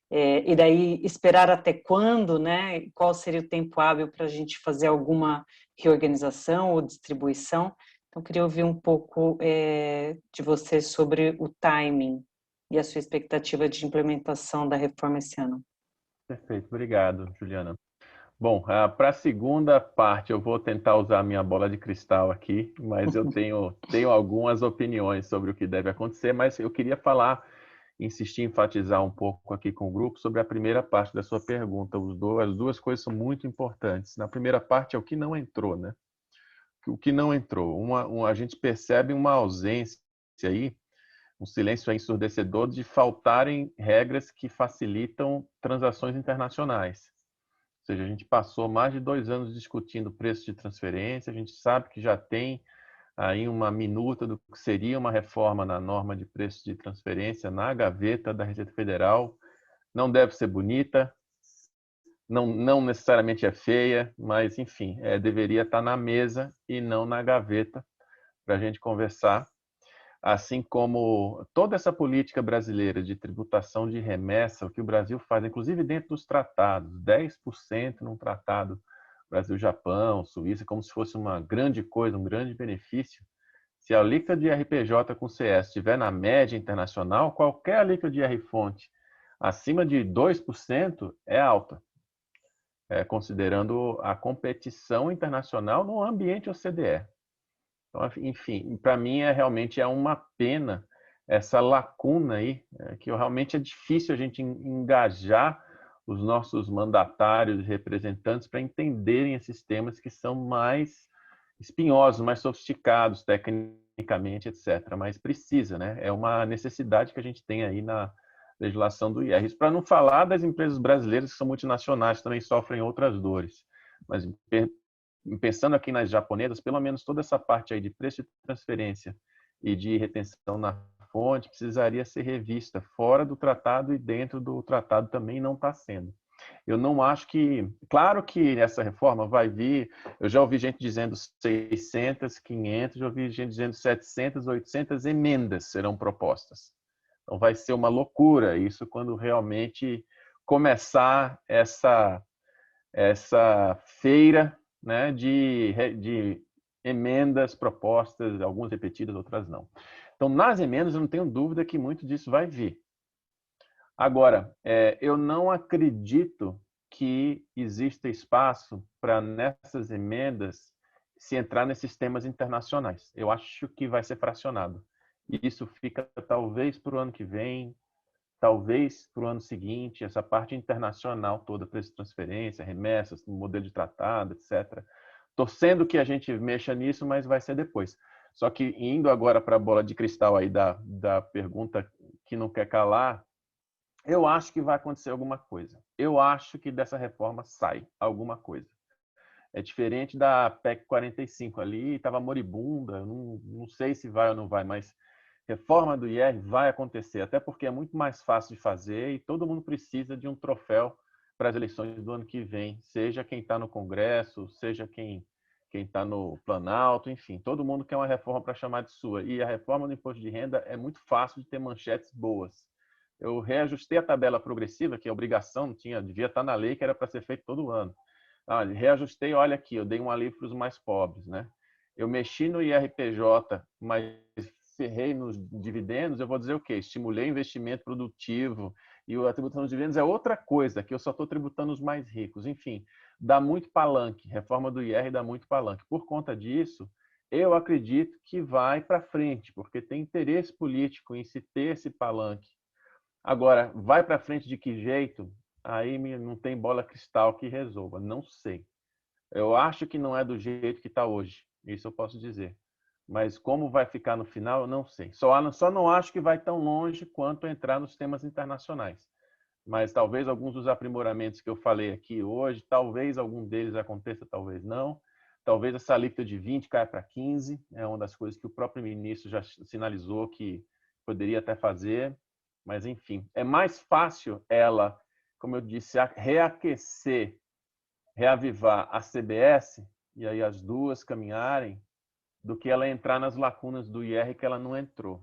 e daí esperar até quando, né? Qual seria o tempo hábil para a gente fazer alguma reorganização ou distribuição? Então, queria ouvir um pouco de você sobre o timing e a sua expectativa de implementação da reforma esse ano. Perfeito, obrigado, Juliana. Bom, para a segunda parte eu vou tentar usar a minha bola de cristal aqui, mas eu tenho algumas opiniões sobre o que deve acontecer, mas eu queria insistir, enfatizar um pouco aqui com o grupo sobre a primeira parte da sua pergunta. As duas coisas são muito importantes. Na primeira parte é o que não entrou, né? O que não entrou. A gente percebe uma ausência aí, um silêncio ensurdecedor de faltarem regras que facilitam transações internacionais. Ou seja, a gente passou mais de 2 anos discutindo preço de transferência, a gente sabe que já tem aí uma minuta do que seria uma reforma na norma de preço de transferência na gaveta da Receita Federal. Não deve ser bonita, não necessariamente é feia, mas, enfim, deveria estar na mesa e não na gaveta para a gente conversar. Assim como toda essa política brasileira de tributação de remessa, o que o Brasil faz, inclusive dentro dos tratados, 10% num tratado Brasil-Japão, Suíça, como se fosse uma grande coisa, um grande benefício. Se a alíquota de RPJ com CS estiver na média internacional, qualquer alíquota de R-fonte acima de 2% é alta, considerando a competição internacional no ambiente OCDE. Então, enfim, para mim realmente é uma pena essa lacuna aí, que realmente é difícil a gente engajar os nossos mandatários e representantes para entenderem esses temas que são mais espinhosos, mais sofisticados tecnicamente, etc. Mas precisa, né? É uma necessidade que a gente tem aí na legislação do IR. Isso para não falar das empresas brasileiras que são multinacionais, também sofrem outras dores. Mas pensando aqui nas japonesas, pelo menos toda essa parte aí de preço de transferência e de retenção na fonte precisaria ser revista fora do tratado e dentro do tratado também não está sendo. Eu não acho que... Claro que essa reforma vai vir... Eu já ouvi gente dizendo 600, 500, já ouvi gente dizendo 700, 800 emendas serão propostas. Então vai ser uma loucura isso quando realmente começar essa feira, né, de emendas propostas, algumas repetidas, outras não. Então, nas emendas, eu não tenho dúvida que muito disso vai vir. Agora, eu não acredito que exista espaço para, nessas emendas, se entrar nesses temas internacionais. Eu acho que vai ser fracionado. E isso fica, talvez, para o ano que vem, talvez para o ano seguinte, essa parte internacional toda, preço de transferência, remessas, modelo de tratado, etc. Torcendo que a gente mexa nisso, mas vai ser depois. Só que indo agora para a bola de cristal aí da pergunta que não quer calar, eu acho que vai acontecer alguma coisa. Eu acho que dessa reforma sai alguma coisa. É diferente da PEC 45 ali, estava moribunda, não sei se vai ou não vai, mas reforma do IR vai acontecer, até porque é muito mais fácil de fazer e todo mundo precisa de um troféu para as eleições do ano que vem, seja quem está no Congresso, seja quem está no Planalto, enfim, todo mundo quer uma reforma para chamar de sua. E a reforma do imposto de renda é muito fácil de ter manchetes boas. Eu reajustei a tabela progressiva, que é obrigação, devia estar na lei, que era para ser feito todo ano. Reajustei, olha aqui, eu dei um alívio para os mais pobres, né? Eu mexi no IRPJ, mas ferrei nos dividendos, eu vou dizer o quê? Estimulei investimento produtivo e a tributação dos dividendos é outra coisa, que eu só estou tributando os mais ricos. Enfim, dá muito palanque, reforma do IR dá muito palanque. Por conta disso, eu acredito que vai para frente, porque tem interesse político em se ter esse palanque. Agora, vai para frente de que jeito? Aí não tem bola cristal que resolva, não sei. Eu acho que não é do jeito que está hoje, isso eu posso dizer. Mas como vai ficar no final, eu não sei. Só não acho que vai tão longe quanto entrar nos temas internacionais. Mas talvez alguns dos aprimoramentos que eu falei aqui hoje, talvez algum deles aconteça, talvez não. Talvez essa alíquota de 20 caia para 15, é uma das coisas que o próprio ministro já sinalizou que poderia até fazer. Mas, enfim, é mais fácil ela, como eu disse, reaquecer, reavivar a CBS, e aí as duas caminharem, do que ela entrar nas lacunas do IR que ela não entrou.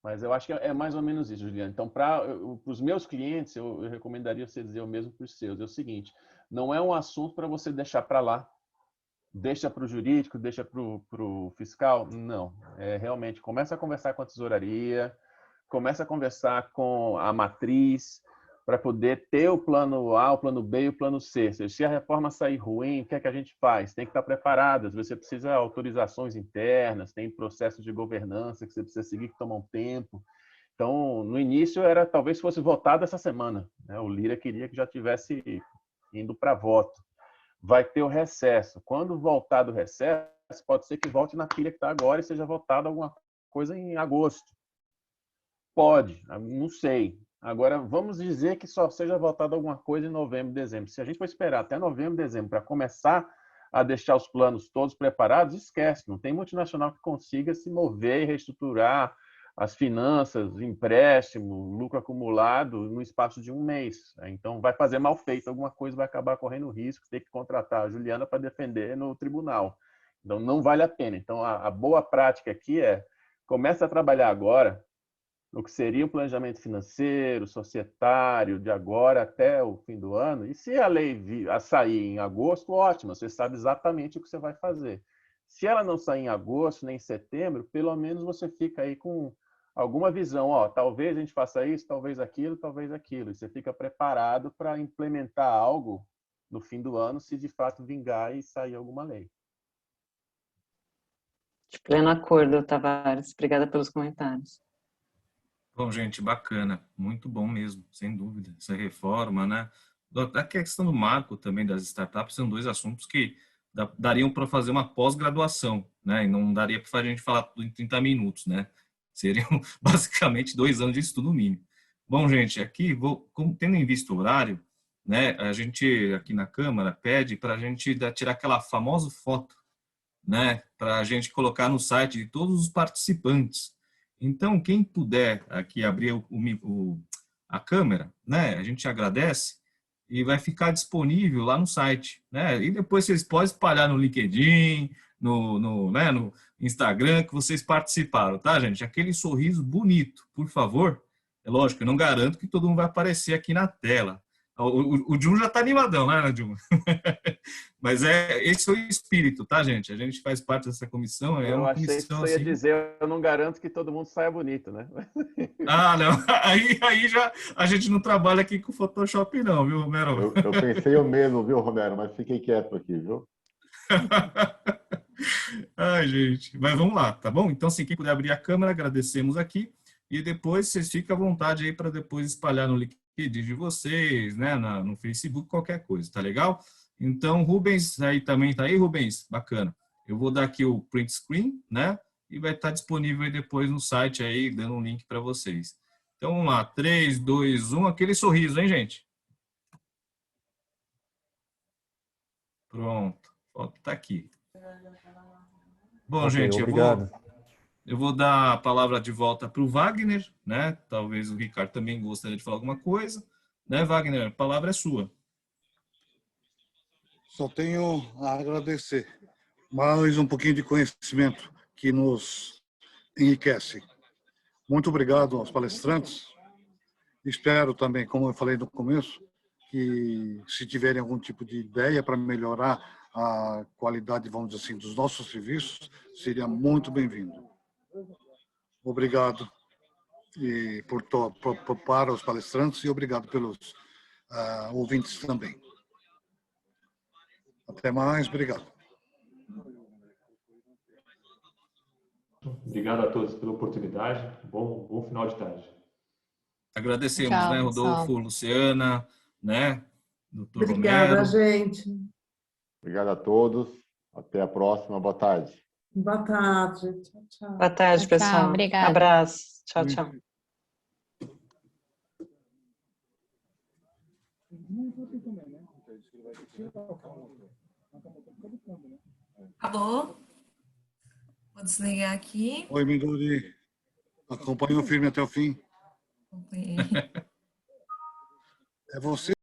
Mas eu acho que é mais ou menos isso, Juliana. Então, para os meus clientes, eu recomendaria você dizer o mesmo para os seus. É o seguinte, não é um assunto para você deixar para lá, deixa para o jurídico, deixa para o fiscal. Não, realmente, começa a conversar com a tesouraria, começa a conversar com a matriz, para poder ter o plano A, o plano B e o plano C. Se a reforma sair ruim, o que é que a gente faz? Tem que estar preparado. Você precisa de autorizações internas, tem processos de governança que você precisa seguir que tomam tempo. Então, no início, talvez fosse votado essa semana, né? O Lira queria que já tivesse indo para voto. Vai ter o recesso. Quando voltar do recesso, pode ser que volte na pilha que está agora e seja votado alguma coisa em agosto. Pode, não sei. Agora, vamos dizer que só seja votado alguma coisa em novembro, dezembro. Se a gente for esperar até novembro, dezembro para começar a deixar os planos todos preparados, esquece. Não tem multinacional que consiga se mover e reestruturar as finanças, empréstimo, lucro acumulado no espaço de um mês. Então, vai fazer mal feito, alguma coisa vai acabar correndo risco, ter que contratar a Juliana para defender no tribunal. Então, não vale a pena. Então, a boa prática aqui começa a trabalhar agora, no que seria o planejamento financeiro, societário, de agora até o fim do ano. E se a lei sair em agosto, ótimo, você sabe exatamente o que você vai fazer. Se ela não sair em agosto, nem em setembro, pelo menos você fica aí com alguma visão. Talvez a gente faça isso, talvez aquilo. E você fica preparado para implementar algo no fim do ano, se de fato vingar e sair alguma lei. De pleno acordo, Tavares. Obrigada pelos comentários. Bom, gente, bacana, muito bom mesmo, sem dúvida. Essa reforma, né? A questão do marco também das startups são dois assuntos que dariam para fazer uma pós-graduação, né? E não daria para a gente falar tudo em 30 minutos, né? Seriam basicamente 2 anos de estudo mínimo. Bom, gente, aqui, tendo em vista o horário, né? A gente aqui na Câmara pede para a gente tirar aquela famosa foto, né? Para a gente colocar no site de todos os participantes. Então, quem puder aqui abrir a câmera, né? A gente agradece e vai ficar disponível lá no site, né? E depois vocês podem espalhar no LinkedIn, né, no Instagram que vocês participaram, tá, gente? Aquele sorriso bonito, por favor. É lógico, eu não garanto que todo mundo vai aparecer aqui na tela. O Jun já tá animadão, né, Jun? Mas esse é o espírito, tá, gente? A gente faz parte dessa comissão. É uma comissão, que você ia dizer, eu não garanto que todo mundo saia bonito, né? Ah, não. Aí já a gente não trabalha aqui com Photoshop, não, viu, Romero? Eu pensei o mesmo, viu, Romero? Mas fiquei quieto aqui, viu? Ai, gente. Mas vamos lá, tá bom? Então, se quem puder abrir a câmera, agradecemos aqui. E depois vocês ficam à vontade aí para depois espalhar no LinkedIn de vocês, né? No Facebook, qualquer coisa, tá legal? Então, Rubens, aí também tá aí, Rubens? Bacana. Eu vou dar aqui o print screen, né? E vai estar disponível aí depois no site aí, dando um link para vocês. Então, vamos lá. 3, 2, 1. Aquele sorriso, hein, gente? Pronto. A foto tá aqui. Bom, Ok, gente, obrigado. eu vou dar a palavra de volta para o Wagner, né? Talvez o Ricardo também gostaria de falar alguma coisa. Né, Wagner? A palavra é sua. Só tenho a agradecer. Mais um pouquinho de conhecimento que nos enriquece. Muito obrigado aos palestrantes. Espero também, como eu falei no começo, que se tiverem algum tipo de ideia para melhorar a qualidade, vamos dizer assim, dos nossos serviços, seria muito bem-vindo. Obrigado para os palestrantes e obrigado pelos ouvintes também. Até mais, obrigado. Obrigado a todos pela oportunidade. Bom final de tarde. Agradecemos, Tchau, né, Rodolfo, pessoal. Luciana, né, doutor Obrigada, Romero. gente. Obrigado a todos. Até a próxima. Boa tarde. Boa tarde. Tchau, tchau. Boa tarde, Tchau, pessoal. obrigada. Abraço. Tchau, tchau. Acabou? Vou desligar aqui. Oi, Minduri. Acompanhou firme até o fim. Acompanhei. É você?